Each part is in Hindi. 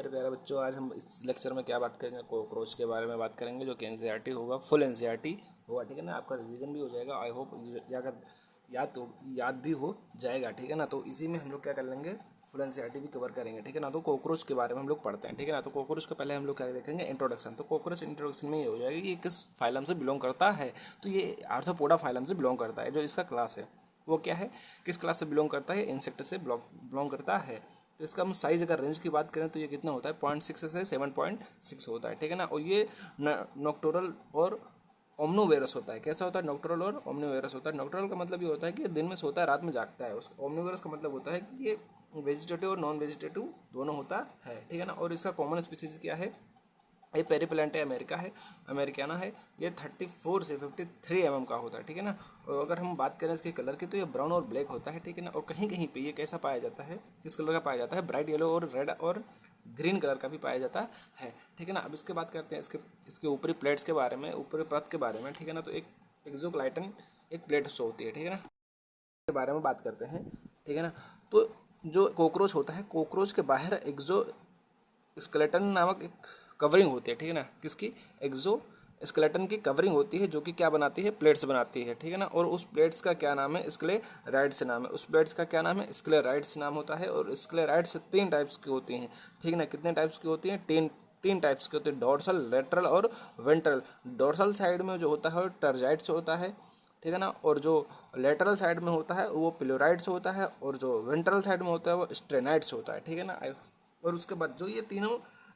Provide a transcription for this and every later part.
मेरे प्यारे बच्चों, आज हम इस लेक्चर में क्या बात करेंगे, कॉकरोच के बारे में बात करेंगे, जो कि एनसीईआरटी होगा, फुल एनसीईआरटी होगा, ठीक है ना। आपका रिवीजन भी हो जाएगा, आई होप अगर याद भी हो जाएगा, ठीक है ना। तो इसी में हम लोग क्या कर लेंगे, फुल एनसीईआरटी भी कवर करेंगे, ठीक है ना। तो कॉकरोच के बारे में हम लोग पढ़ते हैं, ठीक है ना। तो कॉकरोच के पहले हम लोग क्या देखेंगे, इंट्रोडक्शन। तो कॉकरोच इंट्रोडक्शन में ये हो जाएगा कि ये किस फाइलम से बिलोंग करता है। तो ये आर्थ्रोपोडा फाइलम से बिलोंग करता है। जो इसका क्लास है वो क्या है, किस क्लास से बिलोंग करता है, इंसेक्ट से बिलोंग करता है। तो इसका हम साइज अगर रेंज की बात करें तो ये कितना होता है, 0.6 से 7.6 होता है, ठीक है ना। और ये नॉक्टोरल और ओमनोवेरस होता है। कैसा होता है, नॉक्टोरल और ओमनोवेरस होता है। नॉक्टोरल का मतलब ये होता है कि ये दिन में सोता है, रात में जागता है। उस ओमनोवेरस का मतलब होता है कि ये वेजिटेटिव और नॉन वेजिटेटिव दोनों होता है, ठीक है ना। और इसका कॉमन स्पीसीज क्या है, ये पेरीप्लांटे अमेरिका है, अमेरिकाना है। ये 34 से 53 mm का होता है, ठीक है ना। और अगर हम बात करें इसके कलर की तो ये ब्राउन और ब्लैक होता है, ठीक है ना। और कहीं कहीं पे ये कैसा पाया जाता है, किस कलर का पाया जाता है, ब्राइट येलो और रेड और ग्रीन कलर का भी पाया जाता है, ठीक है ना। अब इसके बात करते हैं इसके ऊपरी प्लेट्स के बारे में, ऊपरी परत के बारे में, ठीक है ना। तो एक एक्सोस्केलेटन एक प्लेट शो होती है, ठीक है ना। के बारे में बात करते हैं, ठीक है ना। तो जो कॉकरोच होता है, कॉकरोच के बाहर एक्सो स्केलेटन नामक एक कवरिंग होती है, ठीक है ना। किसकी, एक्सो स्केलेटन की कवरिंग होती है, जो कि क्या बनाती है, प्लेट्स बनाती है, ठीक है ना। और उस प्लेट्स का क्या नाम है, स्क्लेराइड्स नाम है। उस प्लेट्स का क्या नाम है, स्क्लेराइड्स नाम होता है। और स्क्लेराइड्स 3 टाइप्स की होती हैं, ठीक है ना। कितने टाइप्स की होती हैं, तीन टाइप्स के होते हैं, डोर्सल, लेटरल और वेंट्रल। डोर्सल साइड में जो होता है वो टर्जाइट्स होता है, ठीक है ना। और जो लेटरल साइड में होता है वो प्लोराइड्स होता है, और जो वेंट्रल साइड में होता है वो स्ट्रेनाइड्स होता है, ठीक है ना। और उसके बाद जो ये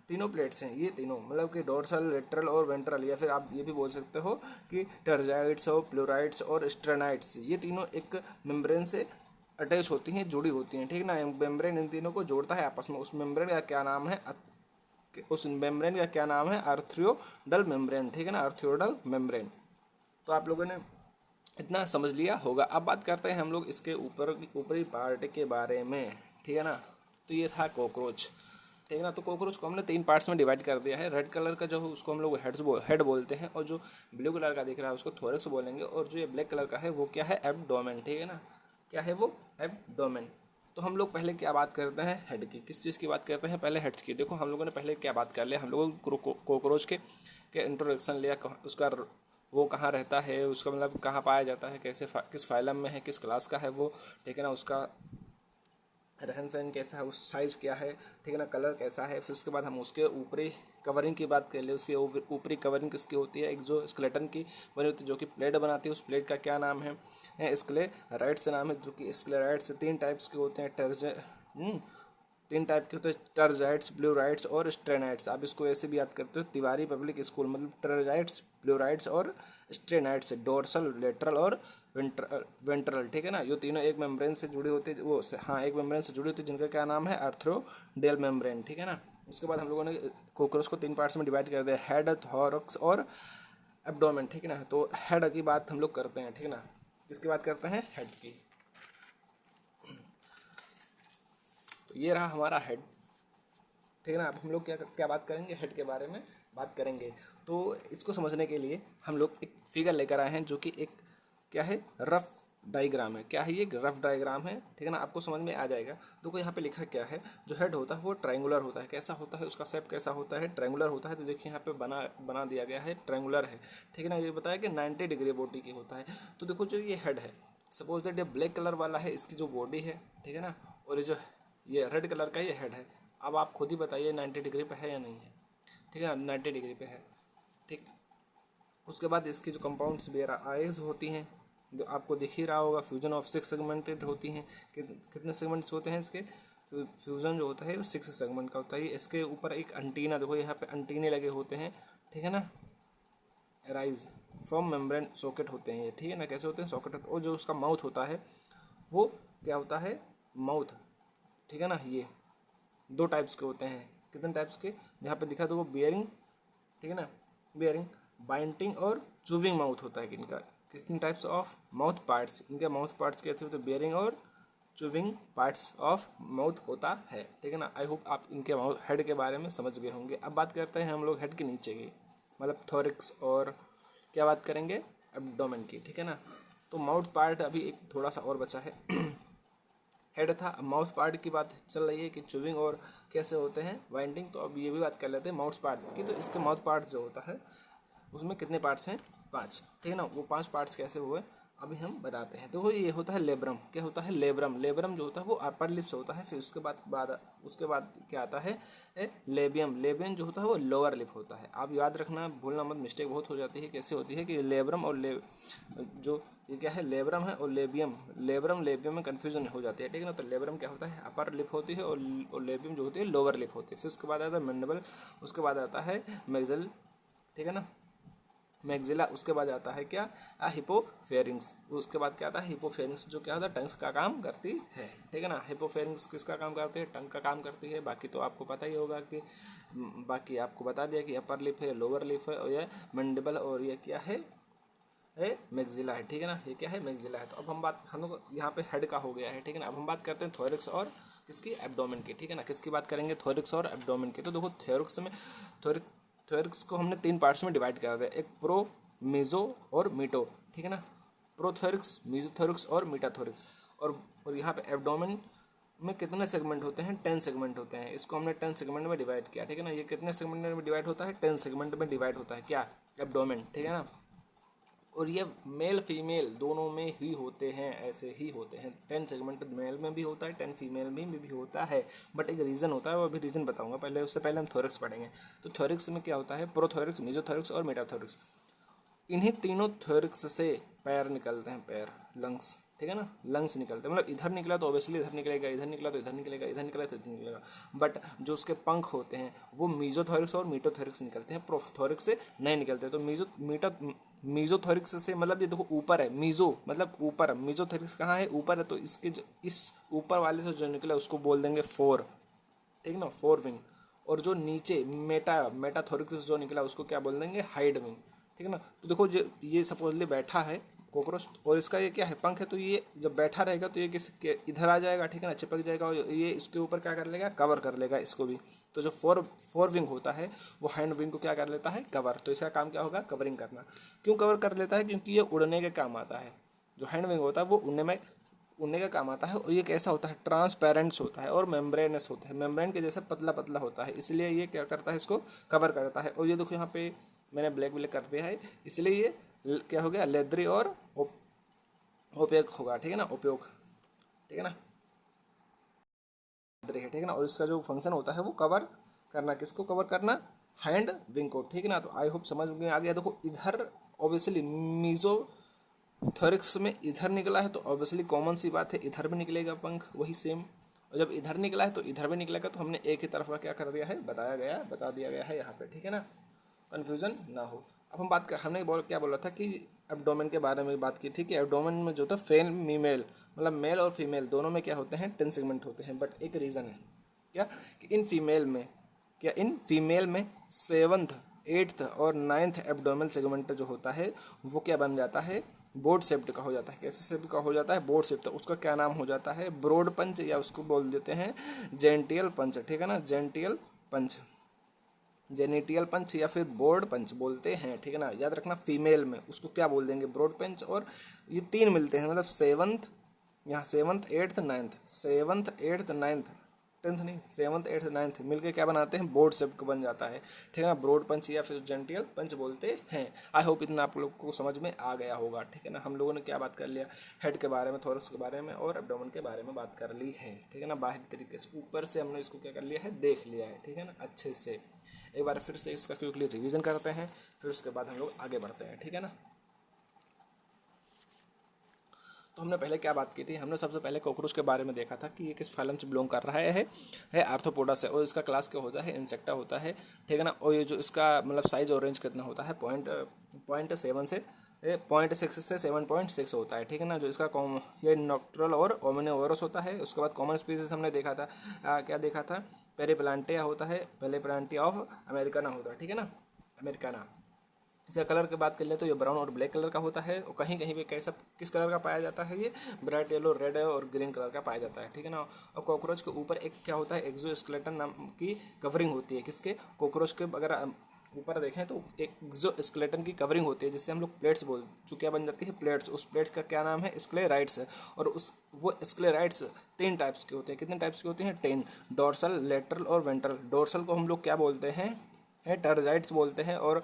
तीनों प्लेट्स हैं, ये तीनों मतलब कि डोर्सल, लेटरल और वेंट्रल, या फिर आप ये भी बोल सकते हो कि टर्जाइड्स और प्लोराइड्स और स्ट्रेनाइड्स, ये तीनों एक मेम्ब्रेन से अटैच होती हैं, जुड़ी होती हैं, ठीक है ना। मेम्ब्रेन इन तीनों को जोड़ता है आपस में। उस मेम्ब्रेन का क्या नाम है, आर्थ्रियोडल मेम्ब्रेन, ठीक है ना, आर्थ्रियोडल मेम्ब्रेन। तो आप लोगों ने इतना समझ लिया होगा। अब बात करते हैं हम लोग इसके ऊपरी पार्ट के बारे में, ठीक है ना। तो ये था कॉकरोच, ठीक है ना। तो कॉकरोच को हमने 3 पार्ट्स में डिवाइड कर दिया है। रेड कलर का जो है उसको हम लोग हेड बोलते हैं, और जो ब्लू कलर का दिख रहा है उसको थोरक्स बोलेंगे, और जो ये ब्लैक कलर का है वो क्या है, एब्डोमेन, ठीक है ना। क्या है वो, एब्डोमेन। तो हम लोग पहले क्या बात करते हैं, हेड की। किस चीज़ की बात करते हैं, पहले हेड्स की। देखो हम लोगों ने पहले क्या बात कर लिया, हम लोगों कॉकरोच के इंट्रोडक्शन लिया, उसका वो कहाँ रहता है, उसका मतलब कहाँ पाया जाता है, किस फाइलम में है, किस क्लास का है वो, ठीक है ना। उसका रहन सहन कैसा है, उस साइज़ क्या है, ठीक है ना, कलर कैसा है। फिर उसके बाद हम उसके ऊपरी कवरिंग की बात कर ले। उसकी ऊपरी कवरिंग किसकी होती है, एक जो स्केलेटन की बनी होती है, जो कि प्लेट बनाती है। उस प्लेट का क्या नाम है, स्क्लेराइड्स नाम है। जो कि स्क्लेराइड्स 3 टाइप्स के होते हैं, 3 टाइप के होते हैं, टर्जाइट्स, ब्लूराइड्स और स्ट्रेनाइड्स। आप इसको ऐसे भी याद करते हो, तिवारी पब्लिक स्कूल, मतलब टर्जाइट्स, ब्लूराइड्स और स्ट्रेनाइड्स, डोर्सल, लेटरल और वेंट्रल, ठीक है ना। ये तीनों एक मेम्ब्रेन से जुड़ी होती है, एक मेम्ब्रेन से जुड़ी होती है, जिनका क्या नाम है, आर्थ्रोडेल मेम्ब्रेन, ठीक है ना। उसके बाद हम लोगों ने कॉकरोच को 3 पार्ट्स में डिवाइड कर दिया, हेड, थॉरक्स और एब्डोमेन, ठीक है ना। तो हेड की बात हम लोग करते हैं, ठीक है ना। किसकी बात करते हैं, हेड की। तो ये रहा हमारा हेड, ठीक है ना। अब हम लोग क्या क्या बात करेंगे, हेड के बारे में बात करेंगे। तो इसको समझने के लिए हम लोग एक फिगर लेकर आए हैं, जो कि एक क्या है, रफ डायग्राम है। क्या है ये, रफ डायग्राम है, ठीक है ना। आपको समझ में आ जाएगा। देखो यहाँ पे लिखा क्या है, जो हेड होता है वो ट्रायंगुलर होता है। कैसा होता है, उसका शेप कैसा होता है, ट्रायंगुलर होता है। तो देखिए यहाँ पे बना दिया गया है, ट्रायंगुलर है, ठीक है ना। ये बताया कि 90 डिग्री बॉडी की होता है। तो देखो जो ये हेड है, सपोज दैट ये ब्लैक कलर वाला है, इसकी जो बॉडी है, ठीक है ना। और ये रेड कलर का ये हेड है। अब आप खुद ही बताइए 90 डिग्री पे है या नहीं है, ठीक है ना, 90 डिग्री पे है, ठीक। उसके बाद इसकी जो कंपाउंड्स बेरा आइज होती हैं, जो आपको दिख ही रहा होगा, फ्यूजन ऑफ 6 सेगमेंटेड होती हैं। कितने सेगमेंट्स होते हैं इसके, फ्यूजन जो होता है वो 6 सेगमेंट का होता है। इसके ऊपर एक अंटीना, देखो यहाँ पे अंटीने लगे होते हैं, ठीक है ना। राइज फ्रॉम मेम्ब्रेन सॉकेट होते हैं ये, ठीक है ना। कैसे होते हैं, सॉकेट होते हैं। और जो उसका माउथ होता है वो क्या होता है, माउथ, ठीक है ना। ये 2 टाइप्स के होते हैं। कितने टाइप्स के, यहाँ पे दिखा तो वो बियरिंग, ठीक है ना, बियरिंग, बाइंटिंग और चूविंग माउथ होता है इनका। कितने टाइप्स ऑफ माउथ पार्ट्स, इनके माउथ पार्ट्स कैसे होते हैं, बियरिंग और चूविंग पार्ट्स ऑफ माउथ होता है, ठीक है ना। आई होप आप इनके हेड के बारे में समझ गए होंगे। अब बात करते हैं हम लोग हेड के नीचे की, मतलब थोरिक्स, और क्या बात करेंगे, एब्डोमेन की, ठीक है ना। तो माउथ पार्ट अभी एक थोड़ा सा और बचा है हेड था। अब माउथ पार्ट की बात चल रही है कि चुविंग और कैसे होते हैं वाइंडिंग, तो अब ये भी बात कर लेते हैं माउथ पार्ट की। तो इसके माउथ पार्ट जो होता है उसमें कितने पार्ट्स हैं? 5, ठीक है ना। वो 5 पार्ट्स कैसे हुए अभी हम बताते हैं। देखो ये होता है लेब्रम। क्या होता है? लेब्रम। लेब्रम जो होता है वो अपर लिप्स होता है। फिर उसके बाद क्या आता है? लेबियम। लेबियम जो होता है वो लोअर लिप होता है। आप याद रखना, भूलना मत, मिस्टेक बहुत हो जाती है। कैसे होती है कि लेब्रम और जो ये क्या है? लेब्रम है और लेबियम। लेब्रम लेबियम में कन्फ्यूजन हो जाती है, ठीक है ना। तो लेब्रम क्या होता है? अपर लिप होती है और लेबियम जो होती है लोअर लिप होती है। फिर उसके बाद आता है मैंडिबल, उसके बाद आता है मैक्सिल, ठीक है ना, मैक्सिला। उसके बाद आता है क्या? हिपोफेरिंग्स। उसके बाद क्या आता है? हिपोफेरिंग्स जो क्या होता है? टंग्स का काम करती है, ठीक है ना। हिपोफेरिंग्स किसका काम करती है? टंग का काम करती है। बाकी तो आपको पता ही होगा कि बाकी आपको बता दिया कि अपर लिप है, लोअर लिप है, और ये मैंडिबल, और ये क्या है? मैक्सिला है, ठीक है ना। ये क्या है? मैक्सिला है। तो अब हम लोग यहाँ पे हेड का हो गया है, ठीक है ना। अब हम बात करते हैं थोरिक्स और किसकी? एब्डोमेन की, ठीक है ना। किसकी बात करेंगे? थोरिक्स और एब्डोमेन की। तो देखो थोरिक्स को हमने 3 पार्ट्स में डिवाइड करा दिया, एक प्रो, मेजो और मीटो, ठीक है ना। प्रोथोरिक्स, मेजोथोरिक्स और मीटाथोरिक्स। और यहाँ पे एब्डोमेन में कितने सेगमेंट होते हैं? 10 सेगमेंट होते हैं। इसको हमने 10 सेगमेंट में डिवाइड किया, ठीक है ना। ये कितने सेगमेंट में डिवाइड होता है? 10 सेगमेंट में डिवाइड होता है। क्या? एब्डोमेन, ठीक है ना। और ये मेल फीमेल दोनों में ही होते हैं, ऐसे ही होते हैं। 10 सेगमेंट मेल में भी होता है, 10 फीमेल में भी होता है। बट एक रीज़न होता है, वो अभी रीज़न बताऊंगा। पहले उससे पहले हम थोरिक्स पढ़ेंगे। तो थोरिक्स में क्या होता है? प्रोथोरिक्स, मेजोथोरिक्स और मेटाथोरिक्स। इन्हीं तीनों थोरिक्स से पैर निकलते हैं, पैर, लंग्स, ठीक है ना। लंग्स निकलते हैं, मतलब इधर निकला तो ऑब्वियसली इधर निकलेगा, इधर निकला तो इधर निकलेगा, इधर निकला तो इधर निकलेगा। बट जो उसके पंख होते हैं वो मीजोथोरिक्स और मीटोथोरिक्स निकलते हैं, प्रोथोरिक्स से नहीं निकलते। तो मीजोथोरिक्स से मतलब ये देखो ऊपर है, मीजो मतलब ऊपर, मीजोथोरिक्स कहाँ है? ऊपर है। तो इस ऊपर वाले से जो निकला उसको बोल देंगे फोर, ठीक है ना, फोर विंग। और जो नीचे मेटाथोरिक्स जो निकला उसको क्या बोल देंगे? हाइड विंग, ठीक है ना। तो देखो जो ये सपोजली बैठा है कॉकरोच, और इसका ये क्या है? पंख है। तो ये जब बैठा रहेगा तो ये इधर आ जाएगा, ठीक है ना, चिपक जाएगा, और ये इसके ऊपर क्या कर लेगा? कवर कर लेगा इसको भी। तो जो फोर विंग होता है वो हैंड विंग को क्या कर लेता है? कवर। तो इसका काम क्या होगा? कवरिंग करना। क्यों कवर कर लेता है? क्योंकि ये उड़ने के काम आता है। जो हैंड विंग होता है वो उड़ने का काम आता है। और ये कैसा होता है? ट्रांसपेरेंट्स होता है और मेम्ब्रेनस होता है, मेम्ब्रेन के जैसा पतला पतला होता है, इसलिए ये क्या करता है? इसको कवर करता है। और ये देखो यहाँ पे मैंने ब्लैक कर दिया है, इसलिए ये क्या हो गया? लेदरी और ओपेक होगा, ठीक है ना, उपयोग, ठीक है ना, लेदरी है, ठीक है ना। और इसका जो फंक्शन होता है वो कवर करना, किसको कवर करना? हैंड विंग को, ठीक है ना। तो आई होप समझ में आ गया। देखो इधर ऑब्वियसली मीजो थोरिक्स में इधर निकला है, तो ऑब्वियसली कॉमन सी बात है इधर भी निकलेगा पंख, वही सेम। और जब इधर निकला है तो इधर भी निकलेगा। तो हमने एक ही तरफ का क्या कर दिया है? बता दिया गया है यहाँ पे, ठीक है ना, कन्फ्यूजन ना हो। अब हम हमने क्या बोला था कि एब्डोमेन के बारे में बात की थी कि एब्डोमेन में जो था फीमेल, मतलब मेल और फीमेल दोनों में क्या होते हैं? 10 सेगमेंट होते हैं। बट एक रीज़न है क्या? कि इन फीमेल में 7th 8th और 9th एब्डोमिनल सेगमेंट जो होता है वो क्या बन जाता है? बोर्ड शेप्ड का हो जाता है। कैसे शेप का हो जाता है? Board shaped. तो उसका क्या नाम हो जाता है? ब्रॉड पंच, या उसको बोल देते हैं जेंटियल पंच, ठीक है ना, जेनिटियल पंच या फिर बोर्ड पंच बोलते हैं, ठीक है ना। याद रखना फीमेल में उसको क्या बोल देंगे? ब्रॉड पंच। और ये 3 मिलते हैं, मतलब 7th, यहाँ 7th 8th 9th, 7th 8th 9th 10th नहीं, 7th 8th 9th मिलके क्या बनाते हैं? बोर्ड शेप का बन जाता है, ठीक है ना। ब्रॉड पंच या फिर जेंटियल पंच बोलते हैं। आई होप इतना आप लोग को समझ में आ गया होगा, ठीक है ना। हम लोगों ने क्या बात कर लिया? हेड के बारे में, थोरस के बारे में और एब्डोमेन के बारे में बात कर ली है, ठीक है ना। बाहरी तरीके से ऊपर से हमने इसको क्या कर लिया है? देख लिया है, ठीक है ना, अच्छे से। एक बार फिर से इसका क्विकली रिवीजन करते हैं, फिर उसके बाद हम लोग आगे बढ़ते हैं, ठीक है ना। तो हमने पहले क्या बात की थी? हमने सबसे पहले कॉकरोच के बारे में देखा था कि ये किस फाइलम से बिलोंग कर रहा है आर्थ्रोपोडा से, और इसका क्लास क्या होता है? इंसेक्टा होता है, ठीक है ना। और ये जो इसका मतलब साइज और रेंज कितना होता है? 0.6 से 7.6 होता है, ठीक है ना। जो इसका ये नॉक्ट्रल और ओमिनिवोरस होता है। उसके बाद कॉमन स्पीसीज हमने देखा था, क्या देखा था? पेरिप्लांटिया होता है, पेरिप्लांटिया ऑफ अमेरिकाना होता है, ठीक है ना, अमेरिकाना। इसका कलर की बात कर ले तो ये ब्राउन और ब्लैक कलर का होता है, और कहीं कहीं पे कैसा किस कलर का पाया जाता है? ये ब्राइट येलो, रेड और ग्रीन कलर का पाया जाता है, ठीक है ना। और कॉकरोच के ऊपर एक क्या होता है? एक्सोस्केलेटन नाम की कवरिंग होती है, किसके? कॉकरोच के। अगर ऊपर देखें तो एक जो स्केलेटन की कवरिंग होती है जिससे हम लोग प्लेट्स बोल, जो क्या बन जाती है प्लेट्स, उस प्लेट का क्या नाम है स्क्लेराइड्स है। और उस वो स्क्लेराइड्स 3 टाइप्स के होते हैं। कितने टाइप्स के होते हैं 10, डोर्सल, लेटरल और वेंट्रल। डोर्सल को हम लोग क्या बोलते हैं टर्जाइट्स बोलते हैं, और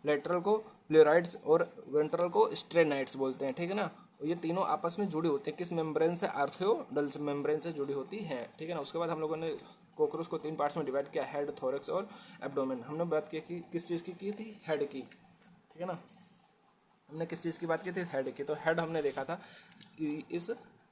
लेटरल को प्लेराइड्स और वेंट्रल को स्ट्रेनाइड्स बोलते हैं, ठीक है ना। ये तीनों आपस में जुड़ी होती है किस मेम्ब्रेन से, आर्थ्योडल्स मेम्ब्रेन से जुड़ी होती है, ठीक है ना। उसके बाद हम लोगों ने कॉकरोच को 3 पार्ट्स में डिवाइड किया, हेड, थोरैक्स और एब्डोमेन। हमने बात की किस चीज़ की थी हेड की, ठीक है ना। हमने किस चीज़ की बात की थी हेड की। तो हेड हमने देखा था इस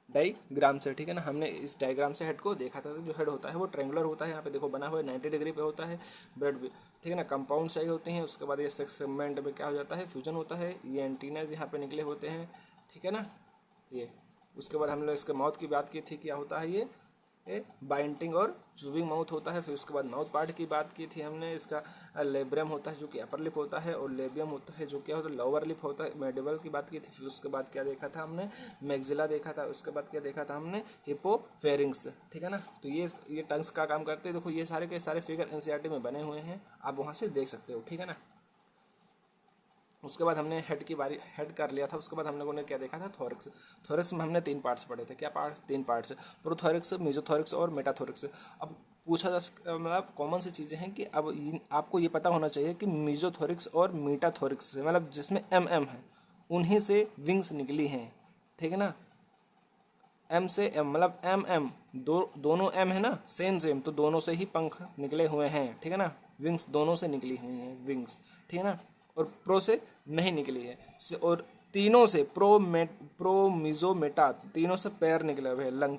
डायग्राम से, ठीक है ना। हमने इस डायग्राम से हेड को देखा था। तो जो हेड होता है वो ट्रेंगुलर होता है, यहाँ पे देखो बना हुआ है 90 डिग्री पे होता है ब्रेड भी, ठीक है ना। कंपाउंड साइज होते हैं। उसके बाद ये सेगमेंट में क्या हो जाता है फ्यूजन होता है, ये एंटीनाज यहाँ पे निकले होते हैं, ठीक है ना ये। उसके बाद हम लोग इसके माउथ की बात की थी, क्या होता है ये बाइंटिंग और चूविंग माउथ होता है। फिर उसके बाद माउथ पार्ट की बात की थी हमने, इसका लेब्रियम होता है जो कि अपर लिप होता है, और लेबियम होता है जो क्या होता है लोअर लिप होता है। मेडिबल की बात की थी। फिर उसके बाद क्या देखा था हमने मैक्सिला देखा था। उसके बाद क्या देखा था हमने हिपोफेरिंग्स, ठीक है ना। तो ये टंग्स का काम करते हैं। देखो ये सारे के सारे फिगर एनसीईआरटी में बने हुए हैं, आप वहाँ से देख सकते हो, ठीक है ना। उसके बाद हमने हेड कर लिया था। उसके बाद हम लोगों ने क्या देखा था थोरैक्स। थोरैक्स में हमने 3 पार्ट्स पढ़े थे। क्या पार्ट 3 पार्ट्स, प्रोथोरैक्स, मेसोथोरैक्स और मेटाथोरैक्स। अब पूछा जा सकता मतलब कॉमन सी चीज़ें हैं कि अब आपको ये पता होना चाहिए कि मेसोथोरैक्स और मेटाथोरैक्स से मतलब जिसमें एम है उन्हीं से विंग्स निकली हैं, ठीक है ना। एम से एम मतलब एम दोनों एम है ना सेम, तो दोनों से ही पंख निकले हुए हैं, ठीक है ना। विंग्स दोनों से निकली हुई हैं विंग्स, ठीक है ना। और प्रो से नहीं निकली है। और तीनों से प्रो मीजो मेटा तीनों से पैर निकले हुए हैं लंग,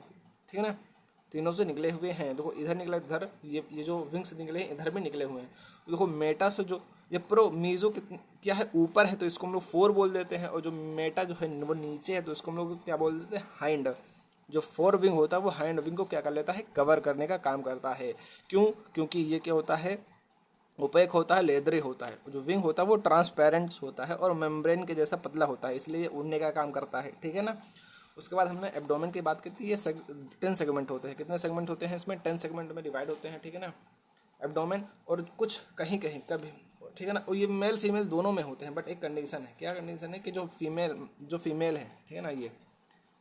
ठीक है ना। तीनों से निकले हुए हैं। देखो इधर निकला, इधर ये जो विंग्स निकले हैं इधर भी निकले हुए हैं। तो देखो मेटा से जो ये प्रो मीजो क्या है ऊपर है तो इसको हम लोग 4 बोल देते हैं, और जो मेटा जो है वो नीचे है तो इसको हम लोग क्या बोल देते हैं हाइंड। जो 4 विंग होता है वो हाइंड विंग को क्या कर लेता है कवर करने का काम करता है। क्यों, क्योंकि ये क्या होता है ओपेक होता है, लेदरी होता है। जो विंग होता है वो ट्रांसपेरेंट होता है और मेम्ब्रेन के जैसा पतला होता है, इसलिए उड़ने का काम करता है, ठीक है ना। उसके बाद हमने एब्डोमेन की बात की थी। ये 10 सेगमेंट होते हैं। कितने सेगमेंट होते हैं इसमें 10 सेगमेंट में डिवाइड होते हैं, ठीक है ना एब्डोमेन। और कुछ कहीं कहीं कभी, ठीक है ना। और ये मेल फीमेल दोनों में होते हैं, बट एक कंडीशन है। क्या कंडीशन है कि जो फीमेल है, ठीक है ना, ये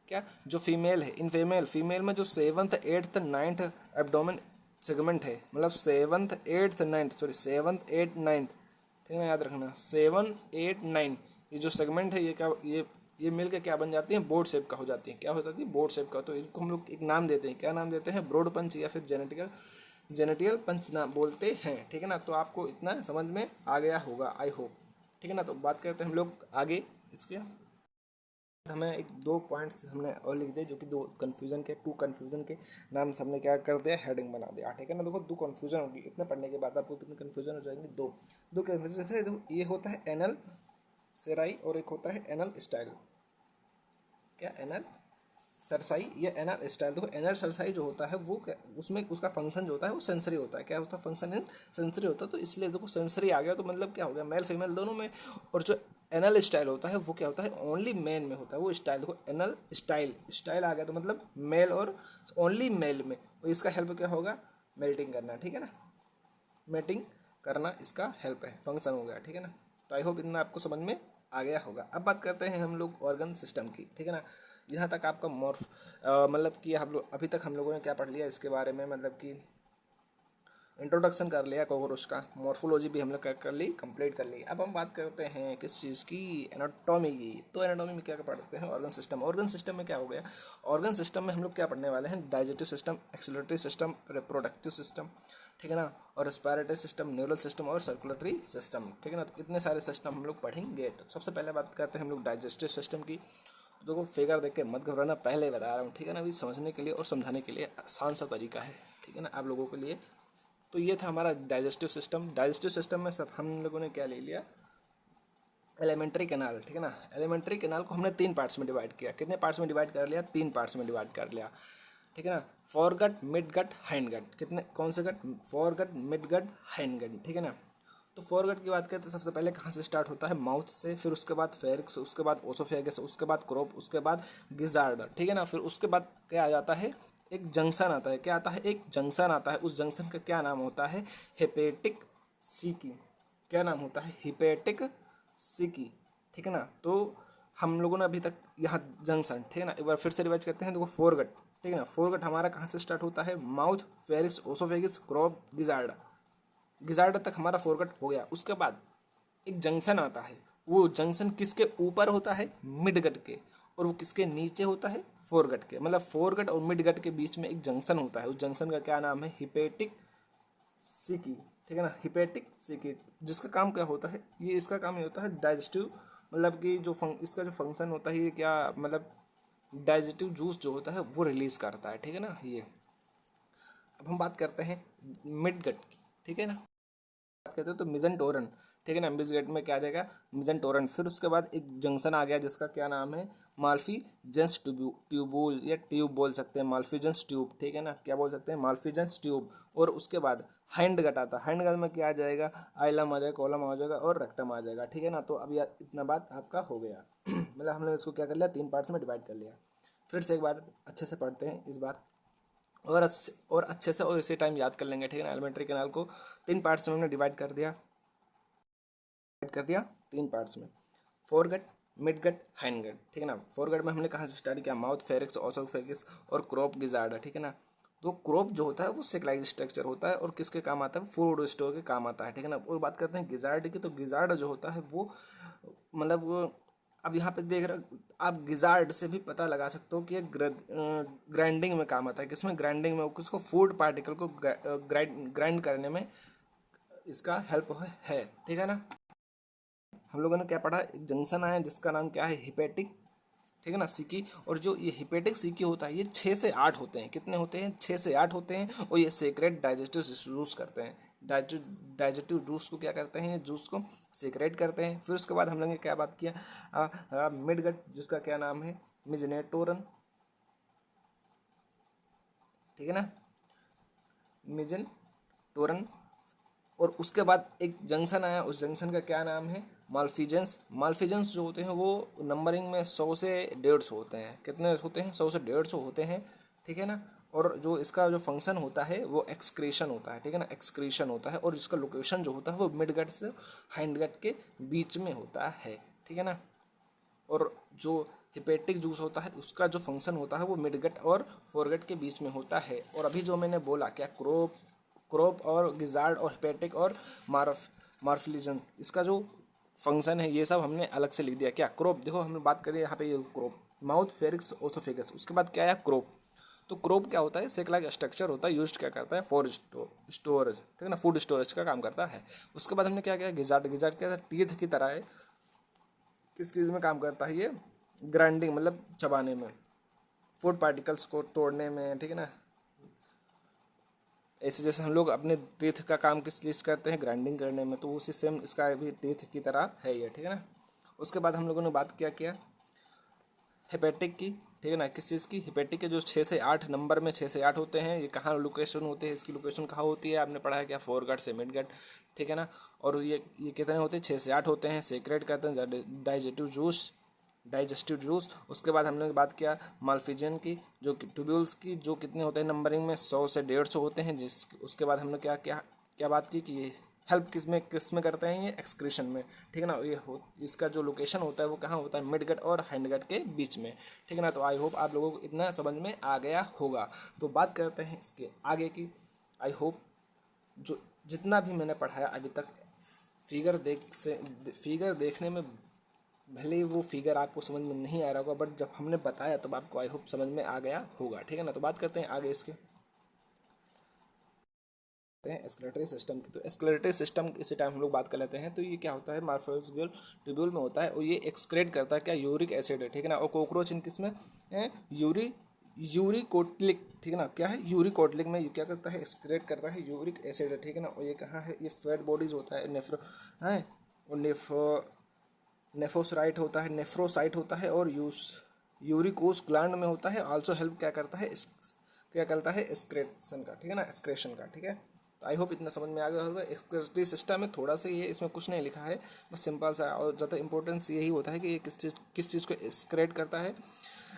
क्या जो फीमेल है इन फीमेल में जो 7th 8th 9th abdomen segment है, मतलब 7th 8th 9th, sorry 7th 8th 9th, ठीक है याद रखना 7 8 9, ये जो सेगमेंट है ये क्या ये मिल के क्या बन जाती है बोर्ड शेप का हो जाती है। क्या हो जाती है बोर्ड शेप का। तो इनको हम लोग एक नाम देते हैं। क्या नाम देते हैं ब्रॉड पंच या फिर जेनेटियल पंच नाम बोलते हैं, ठीक है ना। तो आपको इतना समझ में आ गया होगा आई होप, ठीक है ना। तो बात करते हैं हम लोग आगे इसके। हमें एक 2 पॉइंट्स हमने और लिख दिए जो कि 2 कन्फ्यूज़न के नाम से हमने क्या कर दिया हेडिंग बना दिया, ठीक है ना। देखो 2 कन्फ्यूज़न होगी इतने पढ़ने के बाद आपको कितनी कन्फ्यूज़न हो जाएंगे, दो कन्फ्यूजन। जैसे देखो ये होता है एनल सेराई और एक होता है एनल स्टाइल। क्या एनल सरसाई या एनल स्टाइल। देखो एनल सरसाई जो होता है वो उसमें उसका फंक्शन जो होता है वो सेंसरी होता है। क्या उसका फंक्शन है सेंसरी होता है। तो इसलिए देखो सेंसरी आ गया तो मतलब क्या हो गया मेल फीमेल दोनों में। और जो एनल स्टाइल होता है वो क्या होता है ओनली मेन में होता है वो स्टाइल। देखो एनल स्टाइल आ गया तो मतलब मेल और ओनली मेल में। और इसका हेल्प क्या होगा मेल्टिंग करना, ठीक है ना। मेटिंग करना इसका हेल्प है, फंक्शन हो गया, ठीक है ना। तो आई होप इतना आपको समझ में आ गया होगा। अब बात करते हैं हम लोग ऑर्गन सिस्टम की, ठीक है ना। यहाँ तक आपका मतलब कि हम लोग अभी तक हम लोगों ने क्या पढ़ लिया इसके बारे में, मतलब कि इंट्रोडक्शन कर लिया कॉकरोच का, मॉर्फोलॉजी भी हम लोग कर ली कंप्लीट कर ली। अब हम बात करते हैं किस चीज़ की एनाटॉमी की। तो एनाटॉमी में क्या पढ़ते हैं ऑर्गन सिस्टम। ऑर्गन सिस्टम में क्या हो गया ऑर्गन सिस्टम में हम लोग क्या पढ़ने वाले हैं digestive system, excretory system, reproductive system, ठीक है ना, और रेस्पिरेटरी सिस्टम, न्यूरल सिस्टम और सर्कुलेटरी सिस्टम, ठीक है ना। तो इतने सारे सिस्टम हम लोग पढ़ेंगे। तो सबसे पहले बात करते हैं हम लोग डाइजेस्टिव सिस्टम की। तो देखो फिगर देख के मत घबराना, पहले बता रहा हूँ, ठीक है ना। अभी समझने के लिए और समझाने के लिए आसान सा तरीका है, ठीक है ना आप लोगों के लिए। तो ये था हमारा डाइजेस्टिव सिस्टम। डाइजेस्टिव सिस्टम में सब हम लोगों ने क्या ले लिया एलिमेंट्री कैनाल, ठीक है ना। एलिमेंट्री कैनाल को हमने 3 पार्ट्स में डिवाइड किया। कितने पार्ट्स में डिवाइड कर लिया 3 पार्ट्स में डिवाइड कर लिया, ठीक है ना। फोर गट, मिड गट, हाइंड गट। कितने कौन से गट फोर गट, मिड गट, हाइंड गट, ठीक है ना। तो फोर गट की बात करते हैं सबसे पहले कहाँ से स्टार्ट होता है माउथ से, फिर उसके बाद फेरिक्स, उसके बाद ओसोफेगस, उसके बाद क्रोप, उसके बाद गिजार्ड, ठीक है ना। फिर उसके बाद क्या आ जाता है एक जंक्शन आता है। क्या आता है एक जंक्शन आता है। उस जंक्शन का क्या नाम होता है हेपेटिक सीकी, क्या नाम होता है, हिपेटिक सिकी, ठीक है ना। तो हम लोगों ने अभी तक यहाँ जंक्शन, ठीक है ना, एक बार फिर से रिवाइज करते हैं। देखो फोरगट, ठीक है ना, फोरगट हमारा कहाँ से स्टार्ट होता है, माउथ, फेरिक्स, ओसोफेगिस, क्रोप, गिजार्डा, गिजार्डा तक हमारा फोरगट हो गया। उसके बाद एक जंक्शन आता है, वो जंक्शन किसके ऊपर होता है, मिडगट के, और वो किसके नीचे होता है, फोरगट के। मतलब फोरगट और मिडगट के बीच में एक जंक्शन होता है, उस जंक्शन का क्या नाम है, हिपेटिक सिकी, ठीक है ना, हिपेटिक सिकी, जिसका काम क्या होता है, ये इसका काम ये होता है डाइजेस्टिव, मतलब कि जो इसका जो फंक्शन होता है, ये क्या मतलब डाइजेस्टिव जूस जो होता है वो रिलीज करता है, ठीक है ना। ये अब हम बात करते हैं मिडगट की, ठीक है ना, बात करते हैं तो मिजनटोरन, ठीक है ना, मिडगट में क्या आ जाएगा, मिजनटोरन। फिर उसके बाद एक जंक्शन आ गया जिसका क्या नाम है, माल्फीजेंस ट्यूबूल, या ट्यूब बोल सकते हैं, माल्फीजेंस ट्यूब, ठीक है ना, क्या बोल सकते हैं, माल्फीजेंस ट्यूब। और उसके बाद हैंड गट आता है, हैंड गट में क्या आ जाएगा, आइलम आ जाएगा, कॉलम आ जाएगा और रेक्टम आ जाएगा, ठीक है ना। तो अब यार इतना बात आपका हो गया मतलब हमने इसको क्या कर लिया, 3 पार्ट्स में डिवाइड कर लिया। फिर से एक बार अच्छे से पढ़ते हैं इस बार, और अच्छे से और इसी टाइम याद कर लेंगे, ठीक है ना। एलिमेंट्री कैनाल को 3 पार्ट्स में हमने डिवाइड कर दिया 3 पार्ट्स में, फोरगट, मिडगट, हाइंडगट, ठीक है ना। फोरगट में हमने कहाँ से स्टार्ट किया, माउथ, फेरिक्स, ओसोफेगिस और क्रोप, गिजार्डा, ठीक है ना। तो क्रोप जो होता है वो सिक्लाइज स्ट्रक्चर होता है और किसके काम आता है, फूड स्टोर के काम आता है, ठीक है ना। और बात करते हैं गिजार्ड की, तो गिजार्ड जो होता है वो मतलब अब यहाँ पे देख रहे आप, गिजार्ड से भी पता लगा सकते हो कि ये ग्राइंडिंग में काम आता है, किसमें, ग्राइंडिंग में, किसको, फूड पार्टिकल को ग्राइंड करने में इसका हेल्प है, ठीक है ना। हम लोगों ने क्या पढ़ा, एक जंक्शन आया जिसका नाम क्या है, हिपेटिक, ठीक है ना, सीकी। और जो ये हिपेटिक सीकी होता है ये 6 से 8 होते हैं, कितने होते हैं, 6 से 8 होते हैं। और ये सेक्रेट डाइजेस्टिव जूस करते हैं, डाइजेस्टिव जूस को क्या करते हैं, जूस को सेक्रेट करते हैं। फिर उसके बाद हम लोगों ने क्या बात किया, मिडगट जिसका क्या नाम है, मिजनेटोरन, ठीक है ना, मिजन टोरन। और उसके बाद एक जंक्शन आया, उस जंक्शन का क्या नाम है, माल्फिजेंस। माल्फिजेंस जो होते हैं वो नंबरिंग में 100 से 150 होते हैं, कितने होते हैं, 100 से 150 होते हैं, ठीक है ना। और जो इसका जो फंक्शन होता है वो एक्सक्रीशन होता है, ठीक है ना, एक्सक्रीशन होता है। और इसका लोकेशन जो होता है वो मिडगट से हाइंडगट के बीच में होता है, ठीक है ना। और जो हिपेटिक जूस होता है उसका जो फंक्शन होता है वो मिडगट और फोरगट के बीच में होता है। और अभी जो मैंने बोला क्या, क्रोप और गिजार्ड और हिपेटिक और मार्फिलिजन, इसका जो फंक्शन है ये सब हमने अलग से लिख दिया। क्या, क्रोप, देखो हमने बात करी यहाँ पे, ये क्रोप, माउथ, फेरिक्स, ओसोफेगस। उसके बाद क्या है, क्रोप। तो क्रोप क्या होता है, सेक लाइक स्ट्रक्चर होता है, यूज क्या करता है, फॉर स्टोरेज, ठीक है ना, फूड स्टोरेज का काम करता है। उसके बाद हमने क्या किया, गिजार्ड, गिजार्ड क्या टीथ की तरह है, किस चीज़ में काम करता है ये, ग्राइंडिंग मतलब चबाने में, फूड पार्टिकल्स को तोड़ने में, ठीक है ना। ऐसे जैसे हम लोग अपने टीथ का काम किस चीज़ करते हैं, ग्राइंडिंग करने में, तो उसी सेम इसका भी टीथ की तरह है ये, ठीक है ना। उसके बाद हम लोगों ने बात किया हेपेटिक की, ठीक है ना, किस चीज़ की, हेपेटिक के जो 6 से 8 नंबर में 6 से 8 होते हैं, ये कहाँ लोकेशन होते हैं, इसकी लोकेशन कहाँ होती है, आपने पढ़ा है क्या, फोरगट से मिडगट, ठीक है ना। और ये कितने होते हैं, 6 से 8 होते हैं, सेक्रेट करते हैं डाइजेस्टिव जूस। उसके बाद हमने बात किया माल्फिजन की, जो ट्यूब्यूल्स की, जो कितने होते हैं नंबरिंग में, 100 से 150 होते हैं। उसके बाद हमने क्या क्या क्या बात की कि हेल्प किस में करते हैं, ये एक्सक्रीशन में, ठीक है ना। इसका जो लोकेशन होता है वो कहाँ होता है, मिडगट और हाइंडगट के बीच में, ठीक है ना। तो आई होप आप लोगों को इतना समझ में आ गया होगा। तो बात करते हैं इसके आगे की। आई होप जो जितना भी मैंने पढ़ाया अभी तक, फिगर देखने में भले ही वो फिगर आपको समझ में नहीं आ रहा होगा, बट जब हमने बताया तब आपको आई होप समझ में आ गया होगा, ठीक है ना। तो बात करते हैं आगे इसके एस्केलेटरी सिस्टम की। तो एस्केलेटरी सिस्टम इसी टाइम हम लोग बात कर लेते हैं। तो ये क्या होता है, मार्फोस्यूल ट्यूब्यूल में होता है और ये एक्सक्रेट करता है क्या, यूरिक एसिड है, ठीक है ना। और कॉकरोच इन किसमें है, यूरिकोटलिक, ठीक है ना, क्या है, यूरिकोटलिक में ये क्या करता है, एक्सक्रेट करता है यूरिक एसिड है, ठीक है ना। और ये कहाँ है, ये फैट बॉडीज होता है, नेफ्रो है, और नेफोसाइट होता है, नेफ्रोसाइट होता है, और यूरिकोस ग्लैंड में होता है। आल्सो हेल्प क्या करता है, क्या करता है, एक्सक्रेशन का, ठीक है ना, एक्सक्रेशन का, ठीक है। तो आई होप इतना समझ में आ गया होगा। एक्सक्रेटरी सिस्टम में थोड़ा सा ये इसमें कुछ नहीं लिखा है, बस सिंपल सा, और ज़्यादा इंपॉर्टेंस यही होता है कि ये किस चीज़ को एक्सक्रेट करता है,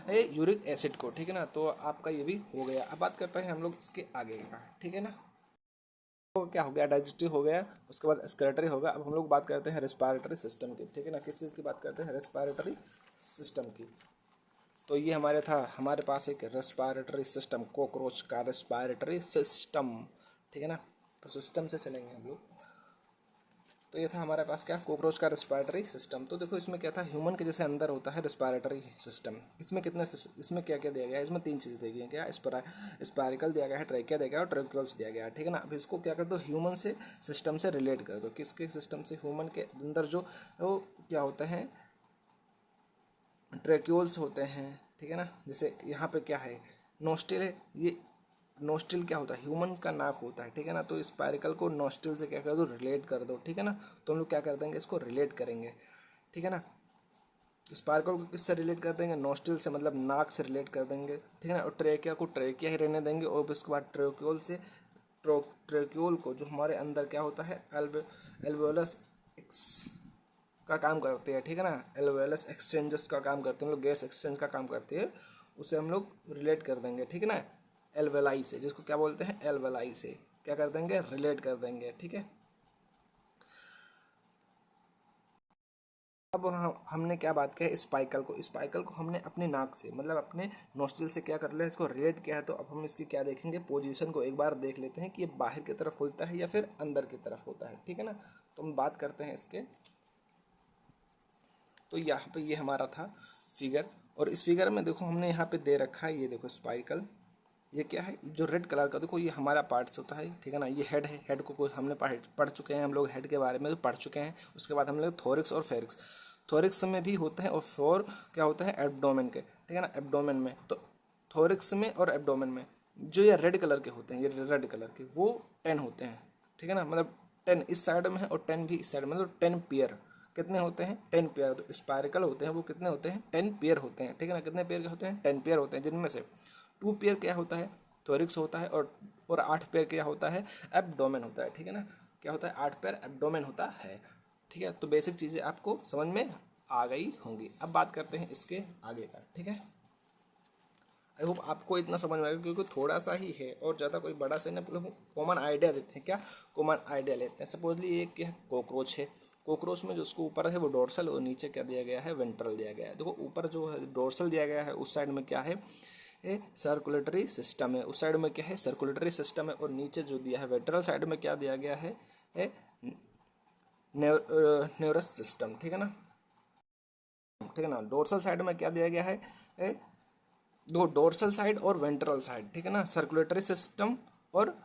ये यूरिक एसिड को, ठीक है ना। तो आपका ये भी हो गया। अब बात करते हैं हम लोग इसके आगे का, ठीक है ना। क्या हो गया, डाइजेस्टिव हो गया, उसके बाद एक्सक्रेटरी होगा। अब हम लोग बात करते हैं रेस्पिरेटरी सिस्टम की, ठीक है ना। किस चीज़ की बात करते हैं, रेस्पिरेटरी सिस्टम की। तो ये हमारे पास एक रेस्पिरेटरी सिस्टम, कॉकरोच का रेस्पिरेटरी सिस्टम, ठीक है ना। तो सिस्टम से चलेंगे हम लोग। तो ये था हमारे पास क्या, कॉकरोच का रेस्पिरेटरी सिस्टम। तो देखो इसमें क्या था, ह्यूमन के जैसे अंदर होता है रेस्पिरेटरी सिस्टम। इसमें क्या क्या दिया गया है, इसमें 3 चीज़ दी गई है। क्या, स्पायरिकल दिया गया है, ट्रैकिया दिया गया है और ट्रैक्यूल्स दिया गया है, ठीक है ना। अब इसको क्या कर दो, ह्यूमन से सिस्टम से रिलेट कर दो। किसके सिस्टम से, ह्यूमन के अंदर जो वो क्या होता है, ट्रैक्यूल्स होते हैं, ठीक है ना। जैसे यहाँ पे क्या है, नोस्टिल है। ये नोस्टिल क्या होता है, ह्यूमन का नाक होता है, ठीक है ना। तो स्पायरिकल को नोस्टिल से क्या कर दो, रिलेट कर दो, ठीक है ना। तो हम लोग क्या कर देंगे, इसको रिलेट करेंगे, ठीक है ना। स्पायरिकल को किससे रिलेट कर देंगे, नोस्टिल से, मतलब नाक से रिलेट कर देंगे, ठीक है ना। और ट्रेकिया को ट्रेकिया ही रहने देंगे। और उसके बाद ट्रेक्यूल से, ट्रेक्यूल को जो हमारे अंदर क्या होता है, एल्वेओलस का काम करते हैं, ठीक है ना। एल्वेओलस एक्सचेंजेस का काम करते हैं, हम लोग गैस एक्सचेंज का काम करते हैं, उसे हम लोग रिलेट कर देंगे, ठीक है ना। एल्वेलाई से, जिसको क्या बोलते हैं, एल्वेलाई से क्या कर देंगे, रिलेट कर देंगे, ठीक है। अब हमने क्या बात किया है, स्पाइकल को हमने अपने नाक से, मतलब अपने नोस्ट्रिल से क्या कर लिया, इसको रिलेट किया है। तो अब हम इसकी क्या देखेंगे, पोजीशन को एक बार देख लेते हैं कि ये बाहर की तरफ खुलता है या फिर अंदर की तरफ होता है, ठीक है ना। तो हम बात करते हैं इसके। तो यहाँ पे ये हमारा था फिगर, और इस फिगर में देखो हमने यहाँ पे दे रखा है, ये देखो स्पाइकल, ये क्या है, जो रेड कलर का, देखो ये हमारा पार्ट्स होता है, ठीक है ना। ये हेड है, हेड को कोई हमने पढ़ चुके हैं हम लोग, हेड के बारे में तो पढ़ चुके हैं। उसके बाद हम लोग थोरिक्स और फेरिक्स, थोरिक्स में भी होते हैं और फोर क्या होता है, एब्डोमेन के, ठीक है ना, एब्डोमेन में। तो थोरिक्स में और एब्डोमेन में जो ये रेड कलर के होते हैं, ये रेड कलर के, वो 10 होते हैं, ठीक है ना। मतलब 10 इस साइड में है और 10 भी इस साइड में, मतलब 10 पेयर। कितने होते हैं, 10 पेयर। तो स्पायरिकल होते हैं वो कितने होते हैं, 10 पेयर होते हैं, ठीक है ना। कितने पेयर के होते हैं, 10 पेयर होते हैं, जिनमें से 2 पेयर क्या होता है, थोरिक्स होता है, और 8 पेयर क्या होता है, एब्डोमेन होता है, ठीक है ना। क्या होता है, 8 पेयर एब्डोमेन होता है, ठीक है। तो बेसिक चीज़ें आपको समझ में आ गई होंगी। अब बात करते हैं इसके आगे का, ठीक है। आई होप आपको इतना समझ में आएगा, क्योंकि थोड़ा सा ही है और ज़्यादा कोई बड़ा से नहीं, कॉमन आइडिया देते हैं। क्या, कॉमन आइडिया लेते हैं। सपोजली ये क्या, कॉकरोच है। कॉकरोच में जो उसको ऊपर है वो डोर्सल, और नीचे क्या दिया गया है, वेंट्रल दिया गया है। देखो ऊपर जो है डोर्सल दिया गया है, उस साइड में क्या है, ये सर्कुलेटरी सिस्टम है। उस साइड में क्या है, सर्कुलेटरी सिस्टम है। और नीचे जो दिया है वेंट्रल साइड में क्या दिया गया है, न्यूरस सिस्टम, ठीक है ना, ठीक है ना। डोर्सल साइड में क्या दिया गया है, दो डोर्सल साइड और वेंट्रल साइड, ठीक है ना। सर्कुलेटरी सिस्टम और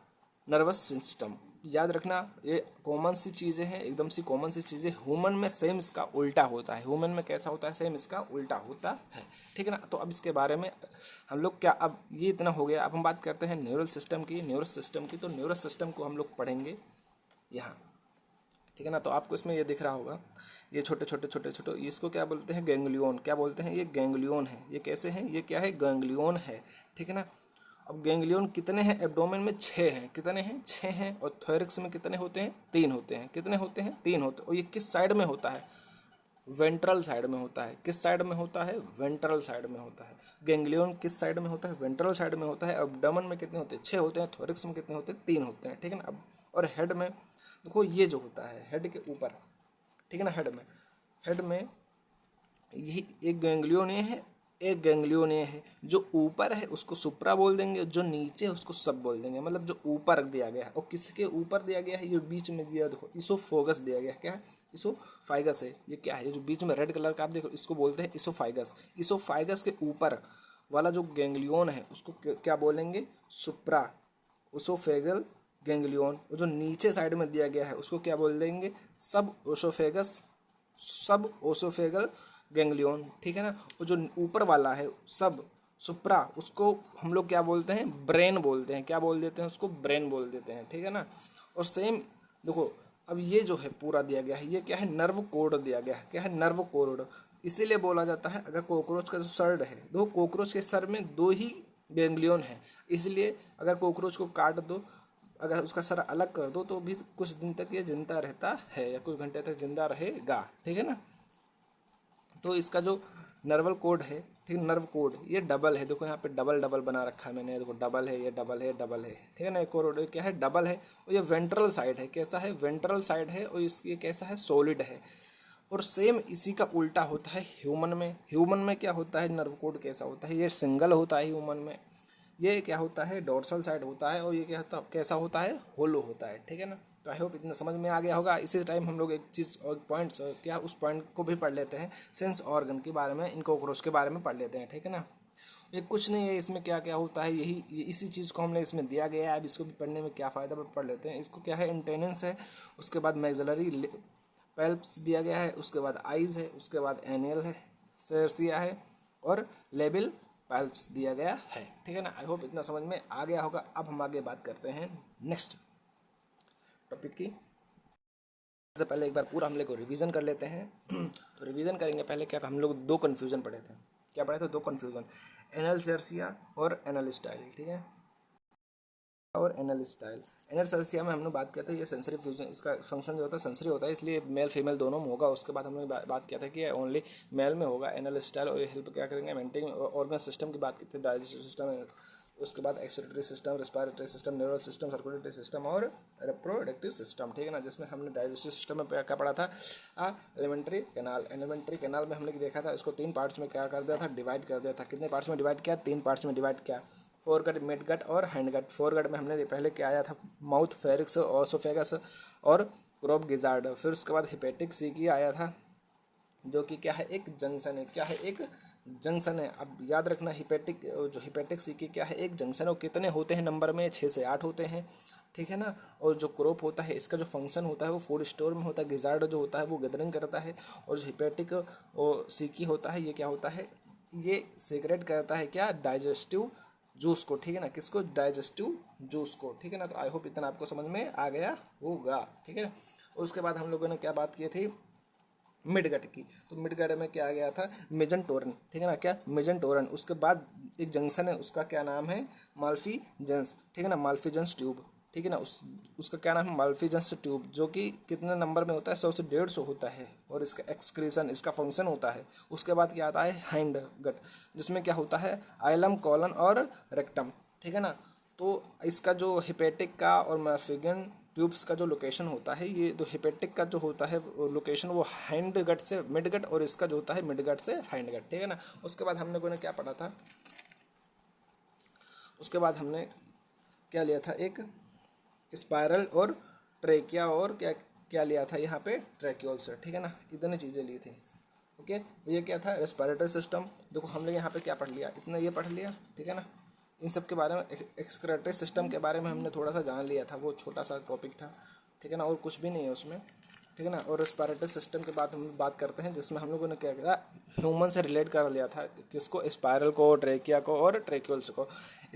नर्वस सिस्टम, याद रखना। ये कॉमन सी चीज़ें हैं, एकदम सी कॉमन सी चीज़ें। ह्यूमन में सेम इसका उल्टा होता है, ह्यूमन में कैसा होता है, सेम इसका उल्टा होता है, ठीक है ना। तो अब इसके बारे में हम लोग क्या, अब ये इतना हो गया। अब हम बात करते हैं न्यूरल सिस्टम की, न्यूरस सिस्टम की। तो न्यूरस सिस्टम को हम लोग पढ़ेंगे यहाँ, ठीक है ना। तो आपको इसमें ये दिख रहा होगा, ये छोटे छोटे छोटे छोटे, इसको क्या बोलते हैं, गैंग्लियन। क्या बोलते हैं, ये गैंग्लियन है। ये कैसे हैं, ये क्या है, गैंग्लियन है, ठीक है ना। अब गैंग्लियन कितने हैं, एब्डोमेन में 6 हैं। कितने हैं, 6 हैं। और थोरिक्स में कितने होते हैं, 3 होते हैं। कितने होते हैं, 3 होते हैं। और ये किस साइड में होता है, वेंट्रल साइड में होता है। किस साइड में होता है, वेंट्रल साइड में होता है। गैंग्लियन किस साइड में होता है, वेंट्रल साइड में होता है। एब्डोमेन में कितने होते हैं, 6 होते हैं। थोरिक्स में कितने होते हैं, 3 होते हैं, ठीक है ना। अब और हेड में देखो, ये जो होता है हेड के ऊपर, ठीक है ना, हेड में यही एक गैंग्लियन ये है, एक गैंग्लियन ये है। जो ऊपर है उसको सुप्रा बोल देंगे, जो नीचे है उसको सब बोल देंगे। मतलब जो ऊपर दिया गया है, और किसके ऊपर दिया गया है, ये बीच में दिया, देखो इसोफोगस दिया गया है। क्या है, इसोफाइगस है। ये क्या है, ये जो बीच में रेड कलर का आप देखो, इसको बोलते हैं इसोफाइगस। इसोफाइगस के ऊपर वाला जो गैंग्लियन है उसको क्या बोलेंगे, सुप्रा ओसोफेगल गैंग्लियन। और जो नीचे साइड में दिया गया है उसको क्या बोल देंगे, सब ओसोफेगस, सब ओसोफेगल गैंग्लियन, ठीक है ना। और जो ऊपर वाला है सब सुप्रा, उसको हम लोग क्या बोलते हैं, ब्रेन बोलते हैं। क्या बोल देते हैं उसको, ब्रेन बोल देते हैं, ठीक है ना। और सेम देखो, अब ये जो है पूरा दिया गया है, ये क्या है, नर्व कोड दिया गया है। क्या है, नर्व कोड। इसीलिए बोला जाता है, अगर कॉकरोच का जो सर है, दो कॉकरोच के सर में 2 ही गैंग्लियन है। इसलिए अगर कॉकरोच को काट दो, अगर उसका सर अलग कर दो, तो भी कुछ दिन तक ये जिंदा रहता है, या कुछ घंटे तक जिंदा रहेगा, ठीक है ना। तो इसका जो नर्वल कोड है, ठीक है। नर्व कोड ये डबल है, देखो यहाँ पे डबल डबल बना रखा है मैंने, देखो डबल है, ये डबल है, डबल है, ठीक है ना। एक और क्या है, डबल है। और ये वेंट्रल साइड है, कैसा है, वेंट्रल साइड है। और ये कैसा है, सॉलिड है। और सेम इसी का उल्टा होता है ह्यूमन में। ह्यूमन में क्या होता है, नर्व कोड कैसा होता है, ये सिंगल होता है ह्यूमन में। ये क्या होता है, डोर्सल साइड होता है। और ये क्या होता, कैसा होता है, होलो होता है, ठीक है ना। तो आई होप इतना समझ में आ गया होगा। इसी टाइम हम लोग एक चीज़ और पॉइंट्स क्या उस पॉइंट को भी पढ़ लेते हैं, सेंस ऑर्गन के बारे में, इन कॉकरोच के बारे में पढ़ लेते हैं, ठीक है ना। ये कुछ नहीं है, इसमें क्या क्या होता है, इसी चीज़ को हमने इसमें दिया गया है। अब इसको भी पढ़ने में क्या फ़ायदा, पढ़ लेते हैं। इसको क्या है, इंटेनेंस है, उसके बाद मैक्सिलरी पैल्प्स दिया गया है, उसके बाद आइज़ है, उसके बाद एनियल है, सेरसिया है, और लेबिल पैल्प्स दिया गया है, ठीक है ना। आई होप इतना समझ में आ गया होगा। अब हम आगे बात करते हैं नेक्स्ट टॉपिक की। सबसे पहले एक बार पूरा हम लोग को रिवीजन कर लेते हैं। तो रिवीजन करेंगे पहले, क्या हम लोग दो कन्फ्यूजन पढ़े थे, क्या पढ़े थे, दो कन्फ्यूजन, एनल सेरसिया और एनल स्टाइल, ठीक है। और एनल स्टाइल, एनल सेरसिया में हमने बात किया था, ये सेंसरी फ्यूजन, इसका फंक्शन जो होता है सेंसरी होता है, इसलिए मेल फीमेल दोनों में होगा। उसके बाद हमने बात किया था कि ओनली मेल में होगा एनल स्टाइल। और ये हेल्प क्या करेंगे, मेंटेन ऑर्गन सिस्टम की बात की थी, डाइजेस्टिव सिस्टम, उसके बाद excretory system, respiratory system, neural system, circulatory system और रिप्रोडक्टिव सिस्टम, ठीक है ना। जिसमें हमने डाइजेस्टिव सिस्टम में क्या पढ़ा था, एलिमेंट्री कैनाल। एलिमेंट्री कैनाल में हमने देखा था, इसको 3 पार्ट्स में क्या कर दिया था, डिवाइड कर दिया था। कितने पार्ट्स में डिवाइड किया, 3 पार्ट्स में डिवाइड किया, फोरगट, मिडगट और हैंडगट। फोरगट में हमने पहले क्या आया था, माउथ, फेरिक्स, ओसोफेगस और क्रोब गिजार्ड। फिर उसके बाद हिपेटिक सीकी आया था, जो कि क्या है, एक जंक्शन है, क्या है, एक जंक्शन है। अब याद रखना, हिपेटिक सीकी क्या है, एक जंक्शन है। और कितने होते हैं नंबर में, 6 से 8 होते हैं, ठीक है ना। और जो क्रोप होता है, इसका जो फंक्शन होता है वो फूड स्टोर में होता है। गिजार्ड जो होता है वो गैदरिंग करता है। और जो हिपेटिक और सीकी होता है, ये क्या होता है, ये सीक्रेट करता है क्या, डाइजेस्टिव जूस को, ठीक है ना। किसको, डाइजेस्टिव जूस को, ठीक है ना। तो आई होप इतना आपको समझ में आ गया होगा, ठीक है ना। और उसके बाद हम लोगों ने क्या बात की थी, मिडगट की। तो मिडगट में क्या आ गया था, मेजेंटोरन, ठीक है ना, क्या, मेजेंटोरन। उसके बाद एक जंक्शन है, उसका क्या नाम है, माल्फीजेंस, ठीक है ना, माल्फीजेंस ट्यूब, ठीक है ना। उसका क्या नाम है, माल्फीजेंस ट्यूब, जो कि कितने नंबर में होता है, 100 से 150 होता है। और इसका एक्सक्रीशन, इसका फंक्शन होता है। उसके बाद क्या आता है, हैंड गट, जिसमें क्या होता है, आइलम, कॉलन और रेक्टम, ठीक है ना। तो इसका जो हिपेटिक का और माल्फिगन ट्यूब्स का जो लोकेशन होता है, ये जो हिपेटिक का जो होता है लोकेशन, वो हैंड गट से मिड गट, और इसका जो होता है मिड गट से हैंड गट, ठीक है ना। उसके बाद हमने को क्या पढ़ा था, उसके बाद हमने क्या लिया था, एक स्पायरल और ट्रेकिया, और क्या क्या लिया था यहाँ पे, ट्रैक्यूल से, ठीक है ना। इतनी चीज़ें ली थी, ओके। ये क्या था, रेस्पिरेटरी सिस्टम। देखो हमने यहाँ पे क्या पढ़ लिया, इतना ये पढ़ लिया, ठीक है ना। इन सब के बारे में, एक्सक्रेटरी सिस्टम के बारे में हमने थोड़ा सा जान लिया था, वो छोटा सा टॉपिक था, ठीक है ना। और कुछ भी नहीं है उसमें, ठीक है ना। और रेस्पिरेटरी सिस्टम के बाद हम बात करते हैं, जिसमें हम लोगों ने क्या किया, ह्यूमन से रिलेट कर लिया था, किसको, स्पायरल को, ट्रेकिया को और ट्रेक्यूल्स को।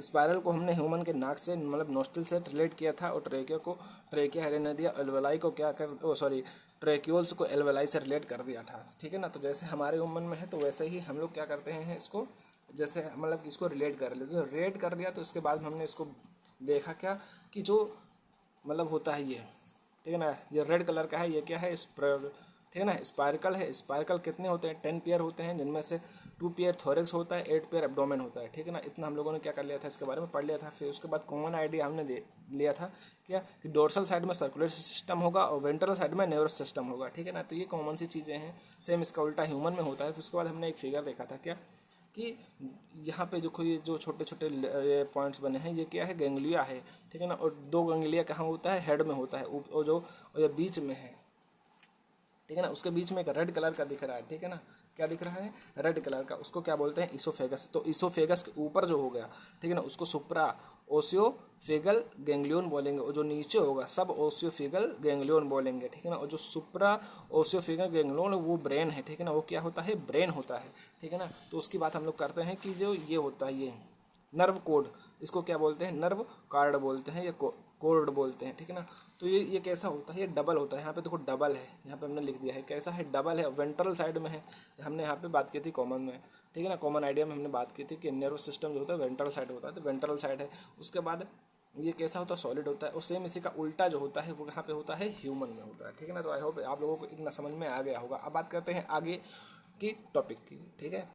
स्पायरल को हमने ह्यूमन के नाक से, मतलब नोस्ट्रिल से रिलेट किया था। और ट्रेकिया को, ट्रेकिया हेरेने दिया, एल्वेलाई को क्या कर, ओ सॉरी, ट्रेक्यूल्स को एल्वेलाई से रिलेट कर दिया था, ठीक है ना। तो जैसे हमारे ह्यूमन में है, तो वैसे ही हम लोग क्या करते हैं इसको, जैसे मतलब इसको रिलेट कर लेते, तो रिलेट कर लिया। तो इसके बाद हमने इसको देखा क्या, कि जो मतलब होता है ये, ठीक है ना, ये रेड कलर का है, ये क्या है, ठीक है ना, स्पार्कल है। स्पार्कल कितने होते हैं, 10 पेयर होते हैं, जिनमें से 2 पेयर थोरेक्स होता है, 8 पेयर एब्डोमेन होता है, ठीक है ना। इतना हम लोगों ने क्या कर लिया था, इसके बारे में पढ़ लिया था। फिर उसके बाद कॉमन आइडिया हमने लिया था क्या, कि डोर्सल साइड में सर्कुलेटरी सिस्टम होगा और वेंट्रल साइड में नर्वस सिस्टम होगा, ठीक है ना। तो ये कॉमन सी चीज़ें हैं। सेम इसका उल्टा ह्यूमन में होता है। फिर उसके बाद हमने एक फिगर देखा था क्या, कि यहाँ पे जो कोई जो छोटे छोटे ये पॉइंट्स बने हैं, ये क्या है, गैंग्लिया है, ठीक है ना। और 2 गैंग्लिया कहाँ होता है, हेड में होता है, और ये बीच में है, ठीक है ना। उसके बीच में एक रेड कलर का दिख रहा है, ठीक है ना, क्या दिख रहा है, रेड कलर का। उसको क्या बोलते हैं, इसोफेगस। तो इसोफेगस के ऊपर जो हो गया, ठीक है ना, उसको सुप्रा ओसियोफेगल गैंग्लियन बोलेंगे। और जो नीचे होगा, सब ओसियोफेगल गैंग्लियन बोलेंगे, ठीक है ना। और जो सुप्रा ओसियोफेगल गैंग्लियन वो ब्रेन है, ठीक है ना, वो क्या होता है, ब्रेन होता है, ठीक है ना। तो उसकी बात हम लोग करते हैं कि जो ये होता है, ये नर्व कोड, इसको क्या बोलते हैं, नर्व कार्ड बोलते हैं, या कोड बोलते हैं, ठीक है ना। तो ये कैसा होता है, ये डबल होता है। यहाँ पे देखो डबल है, यहाँ पे हमने लिख दिया है, कैसा है, डबल है, वेंट्रल साइड में है। हमने यहाँ पे बात की थी कॉमन में, ठीक है ना, कॉमन आइडिया में हमने बात की थी कि नर्वस सिस्टम जो होता है वेंट्रल साइड होता है, तो वेंट्रल साइड है। उसके बाद ये कैसा होता है, सॉलिड होता है। और सेम इसी का उल्टा जो होता है, वो यहाँ पे होता है, ह्यूमन में होता है, ठीक है ना। तो आई होप आप लोगों को इतना समझ में आ गया होगा। अब बात करते हैं आगे की टॉपिक की, ठीक है।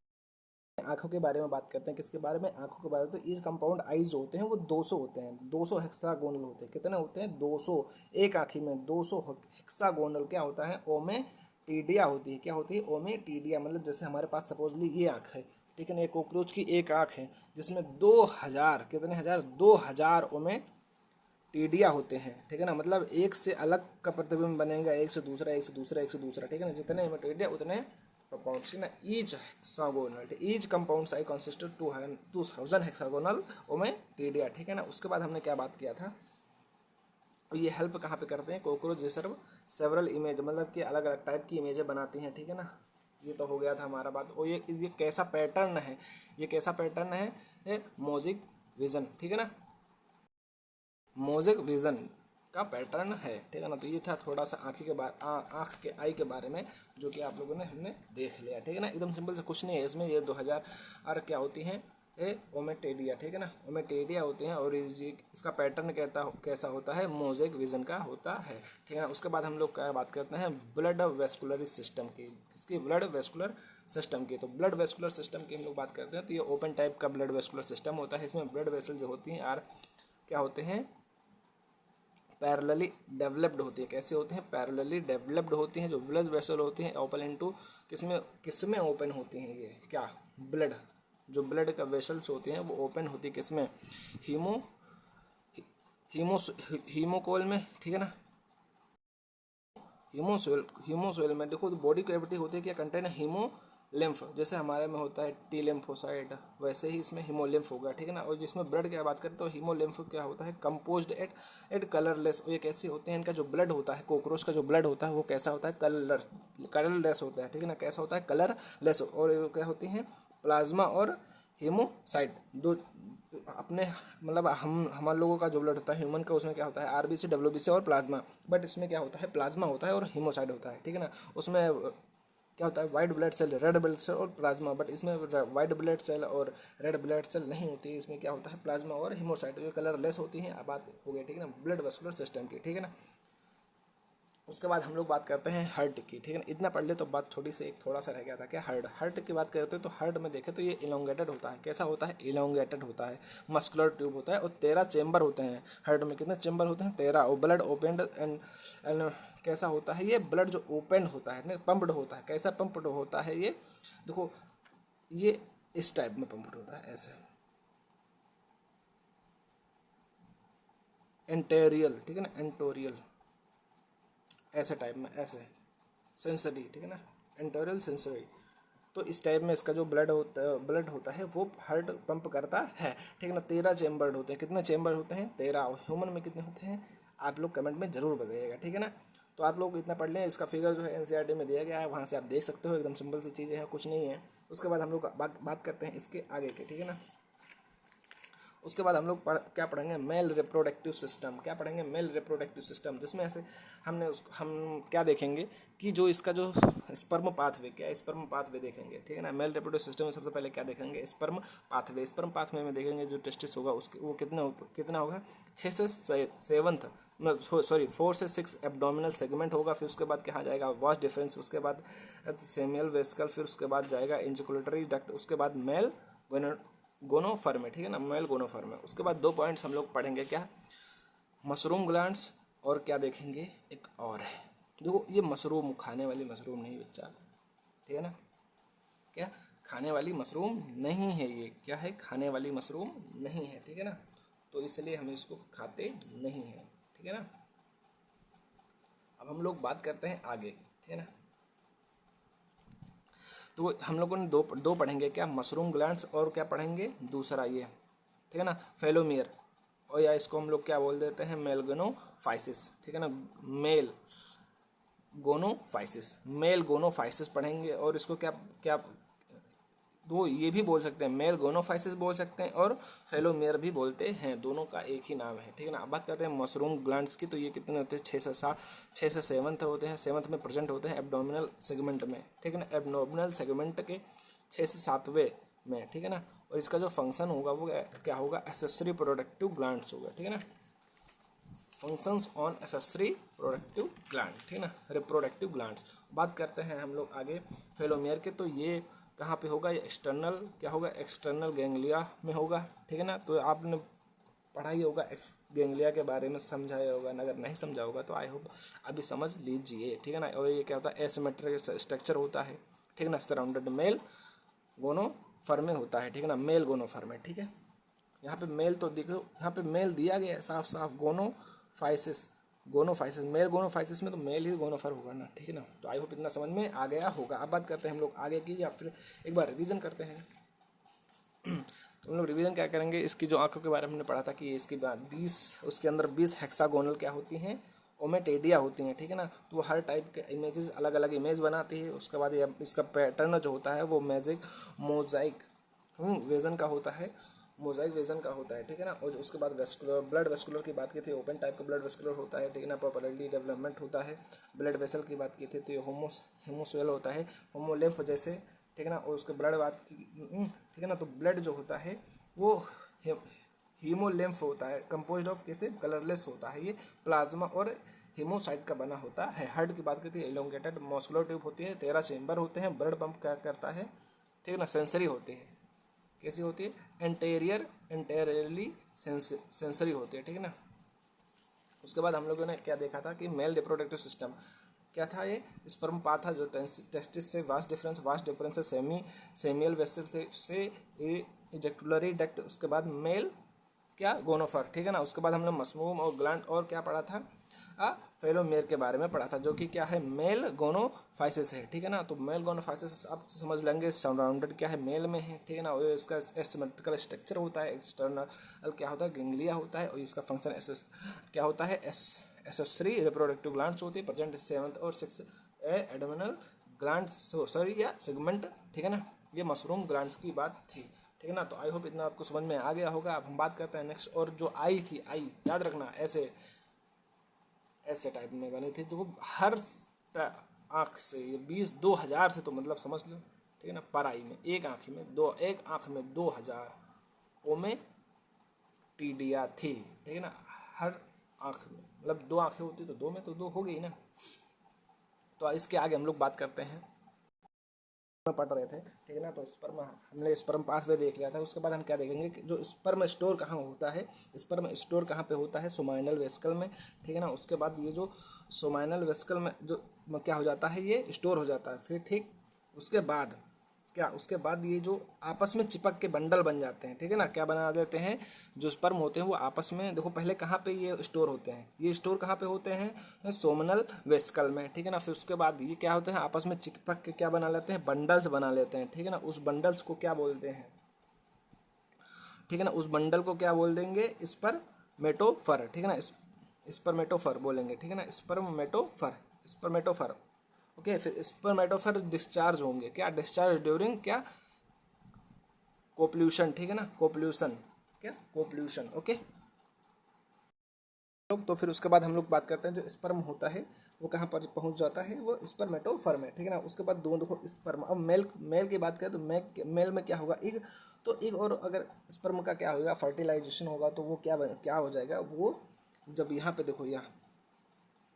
आँखों के बारे में बात करते हैं। किसके बारे में? आँखों के बारे में। तो ईच कंपाउंड आइज होते हैं वो 200 होते हैं, 200 हेक्सागोनल होते हैं। कितने होते हैं? 200। एक आँखी में 200 हेक्सागोनल क्या होता है? ओमेटीडिया होती है। क्या होती है? ओमेटीडिया। मतलब जैसे हमारे पास सपोजली ये आँख है, ठीक है ना, ये कॉकरोच की एक आँख है जिसमें 2000, कितने हजार? 2000 ओमेटीडिया होते हैं, ठीक है ना। मतलब एक से अलग का प्रतिबिंब बनेगा, एक से दूसरा, एक से दूसरा, एक से दूसरा, ठीक है ना। जितने ओमेटीडिया उतने compounds, ठीक है ना। Each hexagonal, each compound size consisted 2000 hexagonal ommatidia, ठीक है ना। उसके बाद हमने क्या बात किया था? ये हेल्प कहाँ पे करते हैं? कॉकरोच रिजर्व सेवरल इमेज, मतलब कि अलग अलग टाइप की इमेजें बनाती हैं, ठीक है ना। ये तो हो गया था हमारा बात। और ये कैसा पैटर्न है? ये कैसा पैटर्न है? ये मोज़ेक विजन, ठीक है ना। मोज़ेक विजन का पैटर्न है, ठीक है ना। तो ये था थोड़ा सा आँख के आई के बारे में, जो कि आप लोगों ने हमने देख लिया, ठीक है ना। एकदम सिंपल से कुछ नहीं है इसमें। ये 2000 और क्या होती हैं? ये ओमेटेडिया, ठीक है ना, ओमेटेडिया होते हैं। और इसका पैटर्न कैसा होता है? मोज़ेक विजन का होता है, ठीक है ना। उसके बाद हम लोग क्या बात करते हैं? ब्लड वेस्कुलर सिस्टम की। इसकी ब्लड वेस्कुलर सिस्टम की। तो ब्लड वेस्कुलर सिस्टम की हम लोग बात करते हैं तो ये ओपन टाइप का ब्लड वेस्कुलर सिस्टम होता है। इसमें ब्लड वेसल जो होती हैं यार क्या होते हैं? पैरेलली डेवलप्ड होती है। कैसे होते हैं? पैरेलली डेवलप्ड होती हैं। जो ब्लड वेसल होती हैं ओपन इनटू, किसमें किसमें ओपन होती हैं? ये क्या? ब्लड, जो ब्लड का वेसल्स होती हैं वो ओपन होती है किसमें? हीमो हीमो हीमोकोल में, ठीक है ना। हीमोसोइल में देखो, तो बॉडी कैविटी होती है क्या? Contain haemolymph. जैसे हमारे में होता है टी लिम्फोसाइट, वैसे ही इसमें हीमोलिम्फ होगा, ठीक है ना। और जिसमें ब्लड की बात करें तो हीमोलिम्फ क्या होता है? Composed at colourless. और ये कैसे होते हैं? इनका जो ब्लड होता है, कॉकरोच का जो ब्लड होता है वो कैसा होता है? कलरलेस होता है, ठीक है ना। कैसा होता है? कलरलेस। और ये क्या होती हैं? प्लाज्मा और हीमोसाइट। दो अपने मतलब हम लोगों का जो ब्लड होता है ह्यूमन का, उसमें क्या होता है? आरबीसी, डब्ल्यूबीसी और प्लाज्मा। बट इसमें क्या होता है? प्लाज्मा होता है और हीमोसाइट होता है, ठीक है ना। उसमें क्या होता है? White blood cell, red blood cell और प्लाज्मा। बट इसमें वाइट ब्लड सेल और रेड ब्लड सेल नहीं होती है। इसमें क्या होता है? प्लाज्मा और हीमोसाइट, जो कलरलेस होती हैं। अब बात हो गई, ठीक है ना, ब्लड वेस्कुलर सिस्टम की, ठीक है ना। उसके बाद हम लोग बात करते हैं हार्ट की, ठीक है ना। इतना पढ़ ले तो बात थोड़ी सी, एक थोड़ा सा रह गया था क्या? हार्ट की बात करते हैं तो हार्ट में देखें तो ये इलोंगेटेड होता है। कैसा होता है? इलोंगेटेड होता है। मस्कुलर ट्यूब होता है और 13 चेंबर होते हैं हार्ट में। कितने चेंबर होते हैं? 13। और ब्लड ओपेंड एंड कैसा होता है? ये ब्लड जो ओपन होता है ना, पंप्ड होता है। कैसा पंप्ड होता है ये? देखो, ये इस टाइप में पंप्ड होता है, ऐसे एंटेरियल, ठीक है ना, एंटोरियल, ऐसे टाइप में, ऐसे सेंसरी, ठीक है ना, एंटोरियल सेंसरी। तो इस टाइप में इसका जो ब्लड होता है वो हार्ट पंप करता है, ठीक है ना। 13 चेम्बर होते हैं। कितने चेम्बर होते हैं? 13। और ह्यूमन में कितने होते हैं? आप लोग कमेंट में जरूर बताइएगा, ठीक है ना। तो आप लोग इतना पढ़ लें। इसका फिगर जो है एनसीईआरटी में दिया गया है, वहाँ से आप देख सकते हो। एकदम सिंपल सी चीज़ें हैं, कुछ नहीं है। उसके बाद हम लोग बात करते हैं इसके आगे के, ठीक है ना। उसके बाद हम लोग क्या पढ़ेंगे? Male reproductive system. क्या पढ़ेंगे? Male reproductive system. जिसमें ऐसे हम क्या देखेंगे कि जो इसका जो स्पर्म पाथवे, क्या स्पर्म पाथवे देखेंगे, ठीक है ना। मेल रिप्रोडक्टिव सिस्टम में सबसे पहले क्या देखेंगे? Sperm pathway. स्पर्म पाथवे में देखेंगे जो टेस्टिस होगा उसके वो कितना होगा? 6 से 7th, 4 से 6 एब्डोमिनल सेगमेंट होगा। फिर उसके बाद कहाँ जाएगा? Vast difference. उसके बाद सेमियल वेस्कल। फिर उसके बाद जाएगा इंजकुलेटरी डक्ट। उसके बाद मेल गोनोफर्म, ठीक है ना, मेल गोनोफर्म। उसके बाद 2 पॉइंट्स हम लोग पढ़ेंगे, क्या? Mushroom glands. और क्या देखेंगे? एक और है, देखो, ये मशरूम खाने वाली मशरूम नहीं बच्चा, ठीक है ना। क्या? खाने वाली मशरूम नहीं है ये। क्या है? खाने वाली मशरूम नहीं है, ठीक है ना। तो इसलिए हम इसको खाते नहीं हैं, ठीक है ना। अब हम लोग बात करते हैं आगे, ठीक है ना। तो हम लोगों ने दो पढ़ेंगे, क्या? Mushroom glands. और क्या पढ़ेंगे? दूसरा ये, ठीक है ना, फेलोमियर। और या इसको हम लोग क्या बोल देते हैं? मेलगोनोफाइसिस, ठीक है ना। मेल गोनोफाइसिस, मेल गोनोफाइसिस पढ़ेंगे। और इसको क्या क्या वो ये भी बोल सकते हैं, मेल गोनोफाइसिस बोल सकते हैं और फेलोमियर भी बोलते हैं। दोनों का एक ही नाम है, ठीक है ना। अब बात करते हैं मशरूम ग्लैंड्स की। तो ये कितने होते हैं? 6 से 7th होते हैं। 7th में प्रेजेंट होते हैं एब्डोमिनल सेगमेंट में, ठीक है ना। एब्डोमिनल सेगमेंट के 6 से 7वें में, ठीक है ना। और इसका जो फंक्शन होगा वो क्या होगा? एसेसरी प्रोडक्टिव ग्लैंड्स होगा, ठीक है ना। Functions on accessory productive gland, ठीक है ना, रिप्रोडक्टिव ग्लैंड्स। बात करते हैं हम लोग आगे फेलोमियर के। तो ये कहाँ पे होगा, ये एक्सटर्नल क्या होगा, एक्सटर्नल गैंग्लिया में होगा, ठीक है ना। तो आपने पढ़ा ही होगा, गैंग्लिया के बारे में समझाया होगा, अगर नहीं समझा होगा तो आई होप अभी समझ लीजिए, ठीक है ना। और ये क्या होता है, एसिमेट्रिक स्ट्रक्चर होता है, ठीक है ना, सराउंडेड मेल गोनोफर्मे होता है, ठीक है ना, मेल गोनोफर्मे, ठीक है। यहाँ पे मेल तो देखो, यहाँ पे मेल दिया गया है साफ साफ, गोनोफाइसिस, गोनोफाइसिस, मेल गोनोफाइसिस में तो मेल ही गोनोफर होगा ना, ठीक है ना। तो आई होप इतना समझ में आ गया होगा। अब बात करते हैं हम लोग आगे की, या फिर एक बार रिवीजन करते हैं। तो हम लोग रिवीजन क्या करेंगे, इसकी जो आंखों के बारे में हमने पढ़ा था कि इसकी 20 उसके अंदर 20 हेक्सागोनल क्या होती हैं, ओमेटेडिया होती हैं, ठीक है ना। तो वो हर टाइप के इमेजेस अलग अलग इमेज बनाती है। उसके बाद ये इसका पैटर्न जो होता है वो मोजाइक वेजन का होता है, मोजाइक वेजन का होता है, ठीक है ना। और उसके बाद वेस्कुलर, ब्लड वेस्कुलर की बात की थी, ओपन टाइप का ब्लड वेस्कुलर होता है, ठीक है ना, प्रॉपर्ली डेवलपमेंट होता है। ब्लड वेसल की बात की थी तो ये होमोसेल होता है, होमोलिम्फ जैसे, ठीक है ना। और उसके ब्लड बात की, ठीक है ना। तो ब्लड जो होता है वो हीमोलिम्फ होता है, कंपोज्ड ऑफ कैसे, कलरलेस होता है, ये प्लाज्मा और हीमोसाइट का बना होता है। हार्ट की बात करती है, एलोंगेटेड मस्कुलर ट्यूब होती है, 13 चेंबर होते हैं, ब्लड पंप क्या करता है, ठीक है ना। सेंसरी होती है, कैसी होती है, एंटेरियरली सेंसरी होती है, ठीक है ना। उसके बाद हम लोगों ने क्या देखा था कि मेल रिप्रोडक्टिव सिस्टम क्या था, ये स्पर्म पाथ था जो टेस्टिस से वास्ट डिफरेंस से सेमियल वेसल से इजेक्टुलरी डक्ट, उसके बाद मेल क्या, गोनोफर, ठीक है ना। उसके बाद हमने मसमूम और ग्लैंड और क्या पढ़ा था, फेलोमेयर के बारे में पढ़ा था, जो कि क्या है, मेल गोनोफाइसिस है, ठीक है ना। तो मेल गोनोफाइसिस आप समझ लेंगे, सराउंडेड क्या है, मेल में है, ठीक है ना। और इसका एसिमेट्रिकल स्ट्रक्चर होता है, एक्सटर्नल क्या होता है, गैंग्लिया होता है, और इसका फंक्शन क्या होता है, एसेसरी रिप्रोडक्टिव ग्लैंड्स होती है, प्रेजेंट 7th और 6th एडमिनल ग्लैंड्स, सॉरी या सेगमेंट, ठीक है ना। ये मशरूम ग्लैंड्स की बात थी, ठीक है ना। तो आई होप इतना आपको समझ में आ गया होगा। अब हम बात करते हैं नेक्स्ट, और जो आई थी, आई याद रखना ऐसे टाइप में बनी थी, तो वो हर आँख से, ये 2000 से तो मतलब समझ लो, ठीक है ना। पर आई में एक आँख में 2000 ओमे टीडिया थी, ठीक है ना। हर आँख में, मतलब 2 आँखें होती तो 2 में तो 2 हो गई ना। तो इसके आगे हम लोग बात करते हैं, में पढ़ रहे थे, ठीक है ना। तो स्पर्म, हमने स्पर्म पाथवे देख लिया था। उसके बाद हम क्या देखेंगे कि जो स्पर्म स्टोर कहाँ होता है, स्पर्म स्टोर कहाँ पे होता है, सोमाइनल वेसिकल में, ठीक है ना। उसके बाद ये जो सोमाइनल वेसिकल में जो क्या हो जाता है, ये स्टोर हो जाता है, फिर ठीक उसके बाद क्या, उसके बाद ये जो आपस में चिपक के बंडल बन जाते हैं, ठीक है ना। क्या बना देते हैं, जो स्पर्म होते हैं वो आपस में, देखो पहले कहाँ पे ये स्टोर होते हैं, ये स्टोर कहाँ पे होते हैं, सोमनल वेसिकल में, ठीक है ना। फिर उसके बाद ये क्या होते हैं, आपस में चिपक के क्या बना लेते हैं, बंडल्स बना लेते हैं, ठीक है ना। उस बंडल्स को क्या बोलते हैं, ठीक है ना, उस बंडल को क्या बोल देंगे, स्पर्मेटोफर, ठीक है ना, स्पर्मेटोफर बोलेंगे, ठीक है ना, स्पर्मेटोफर। ओके, फिर स्पर्मेटोफर डिस्चार्ज होंगे, क्या डिस्चार्ज ड्यूरिंग क्या, कोप्ल्यूशन, ठीक है ना, कोप्ल्यूशन, ओके। तो फिर उसके बाद हम लोग बात करते हैं, जो स्पर्म होता है वो कहाँ पर पहुंच जाता है, वो स्पर्मेटोफर में, ठीक है ना। उसके बाद दो देखो स्पर्म, अब मेल की बात करें तो मेल में क्या होगा, इग, तो इग, और अगर स्पर्म का क्या होगा, फर्टिलाइजेशन होगा, तो वो क्या हो जाएगा, वो जब यहाँ पे देखो, यहाँ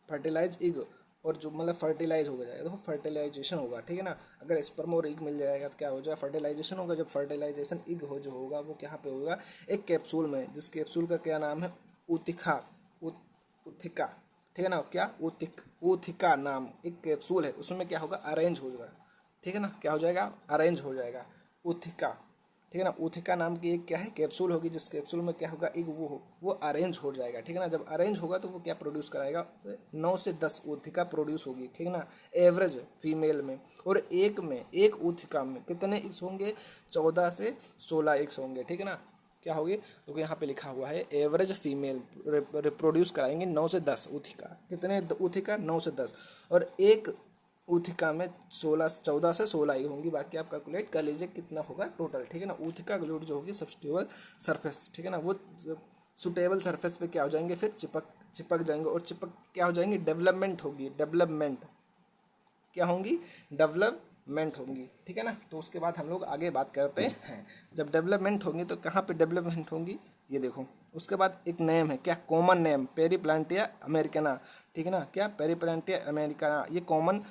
फर्टिलाइज इग, और जो मतलब फर्टिलाइज हो जाएगा, देखो फर्टिलाइजेशन होगा, ठीक है ना। अगर स्पर्म और इग मिल जाएगा तो क्या हो जाएगा, फर्टिलाइजेशन होगा। जब फर्टिलाइजेशन इग जो होगा वो क्या पे होगा, एक कैप्सूल में, जिस कैप्सूल का क्या नाम है, उथिका, उथिका, ठीक है ना, क्या उथिका नाम एक कैप्सूल है, उसमें क्या होगा, अरेंज हो जाएगा, ठीक है ना, क्या हो जाएगा, अरेंज हो जाएगा, उथिका, ठीक है ना। उथिका नाम की एक क्या है, कैप्सूल होगी, जिस कैप्सूल में क्या होगा, एक वो अरेंज हो जाएगा, ठीक है ना। जब अरेंज होगा तो वो क्या प्रोड्यूस कराएगा, 9 से 10 उथिका प्रोड्यूस होगी, ठीक है ना, एवरेज फीमेल में। और एक उथिका में कितने एग्स होंगे, 14 से 16 एग्स होंगे, ठीक है ना। क्या होगी, तो यहाँ पे लिखा हुआ है एवरेज फीमेल रिप्रोड्यूस कराएंगे 9 से 10 उथिका, कितने उथिका, 9 से 10, और एक ऊथिका में 14 से 16 ही होंगी, बाकी आप कैलकुलेट कर लीजिए कितना होगा टोटल, ठीक है ना। ऊथिका ग्लूट जो होगी सब्स्टिट्यूबल सरफेस, ठीक है ना, वो सुटेबल सरफेस पे क्या हो जाएंगे, फिर चिपक जाएंगे, और चिपक क्या हो जाएंगे, डेवलपमेंट होगी, क्या होंगी, डेवलपमेंट होंगी, ठीक है ना। तो उसके बाद हम लोग आगे बात करते हैं, जब डेवलपमेंट होंगी तो कहाँ पे डेवलपमेंट होंगी, ये देखो। उसके बाद एक नेम है, क्या कॉमन नेम, पेरीप्लांटिया अमेरिकना, ठीक है ना, क्या पेरीप्लांटिया अमेरिकना, ये कॉमन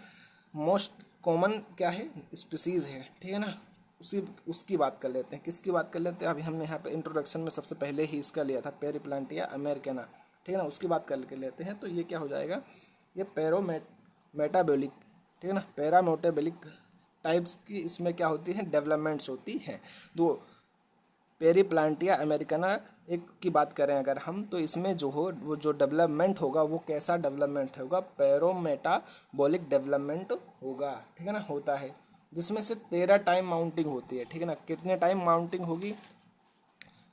मोस्ट कॉमन क्या है, स्पीसीज़ है, ठीक है ना, उसकी बात कर लेते हैं। किसकी बात कर लेते हैं, अभी हमने यहाँ पे इंट्रोडक्शन में सबसे पहले ही इसका लिया था, पेरिप्लांटिया अमेरिकना, ठीक है ना, उसकी बात कर लेते हैं। तो ये क्या हो जाएगा, ये मेटाबॉलिक, ठीक है ना, पैरामेटाबॉलिक टाइप्स की इसमें क्या होती है, डेवलपमेंट्स होती हैं। तो पेरिप्लांटिया अमेरिकना एक की बात करें अगर हम, तो इसमें जो हो वो जो डेवलपमेंट होगा वो कैसा डेवलपमेंट होगा, पैरोमेटाबॉलिक डेवलपमेंट होगा, ठीक है ना, होता है, जिसमें से 13 टाइम माउंटिंग होती है, ठीक है ना। कितने टाइम माउंटिंग होगी,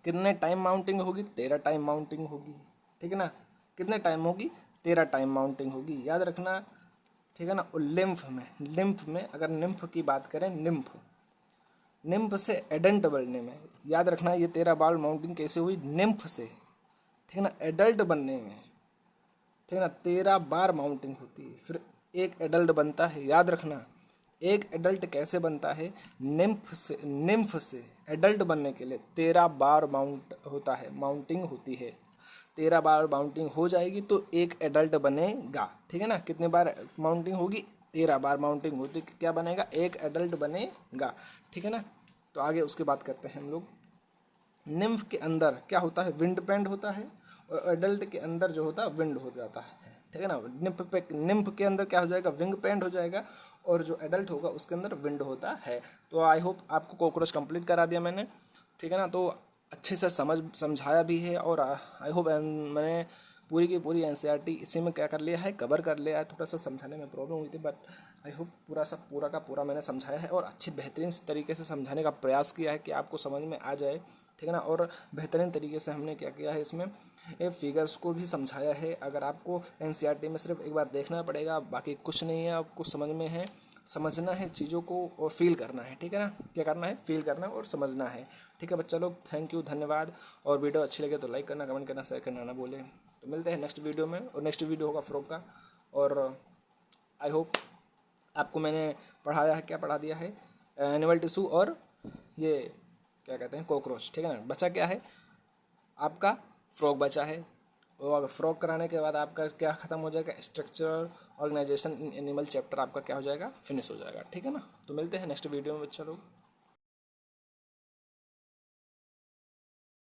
13 टाइम माउंटिंग होगी, ठीक है ना। कितने टाइम होगी, 13 टाइम माउंटिंग होगी, याद रखना, ठीक है ना। और लिम्फ में अगर निम्फ की बात करें, निम्फ से एडल्ट बनने में, याद रखना ये 13 बार माउंटिंग कैसे हुई, निम्फ से, ठीक है ना, एडल्ट बनने में, ठीक है ना, 13 बार माउंटिंग होती है, फिर एक एडल्ट बनता है। याद रखना एक एडल्ट कैसे बनता है, निम्फ से एडल्ट बनने के लिए 13 बार माउंटिंग होती है। 13 बार माउंटिंग हो जाएगी तो एक एडल्ट बनेगा, ठीक है ना। कितने बार माउंटिंग होगी, 13 बार माउंटिंग होती, क्या बनेगा, एक एडल्ट बनेगा, ठीक है ना। तो आगे उसकी बात करते हैं हम लोग। निम्फ के अंदर क्या होता है, विंड पैंड होता है, और एडल्ट के अंदर जो होता है विंड हो जाता है, ठीक है ना। निम्फ के अंदर क्या हो जाएगा, विंग पैंड हो जाएगा, और जो एडल्ट होगा उसके अंदर विंड होता है। तो आई होप आपको कॉकरोच कंप्लीट करा दिया मैंने, ठीक है ना। तो अच्छे से समझाया भी है, और आई होप मैंने पूरी की पूरी एनसीईआरटी इसी में क्या कर लिया है, कवर कर लिया है। थोड़ा सा समझाने में प्रॉब्लम हुई थी, बट आई होप पूरा का पूरा मैंने समझाया है, और अच्छी बेहतरीन तरीके से समझाने का प्रयास किया है कि आपको समझ में आ जाए, ठीक है ना। और बेहतरीन तरीके से हमने क्या किया है, इसमें ये फिगर्स को भी समझाया है। अगर आपको एनसीईआरटी में सिर्फ एक बार देखना पड़ेगा, बाकी कुछ नहीं है, आपको समझना है चीज़ों को, और फील करना है, ठीक है ना। क्या करना है, फील करना और समझना है, ठीक है बच्चा लोग। थैंक यू, धन्यवाद। और वीडियो अच्छी लगे तो लाइक करना, कमेंट करना, शेयर करना ना भूलें। तो मिलते हैं नेक्स्ट वीडियो में, और नेक्स्ट वीडियो होगा फ्रॉग का। और आई होप आपको मैंने पढ़ाया है, क्या पढ़ा दिया है, एनिमल टिश्यू और ये क्या कहते हैं, कॉकरोच, ठीक है ना। बचा क्या है, आपका फ्रॉग बचा है, और फ्रॉग कराने के बाद आपका क्या ख़त्म हो जाएगा, structural organisation in animal chapter आपका क्या हो जाएगा, फिनिश हो जाएगा, ठीक है ना। तो मिलते हैं नेक्स्ट वीडियो में बच्चा लोग।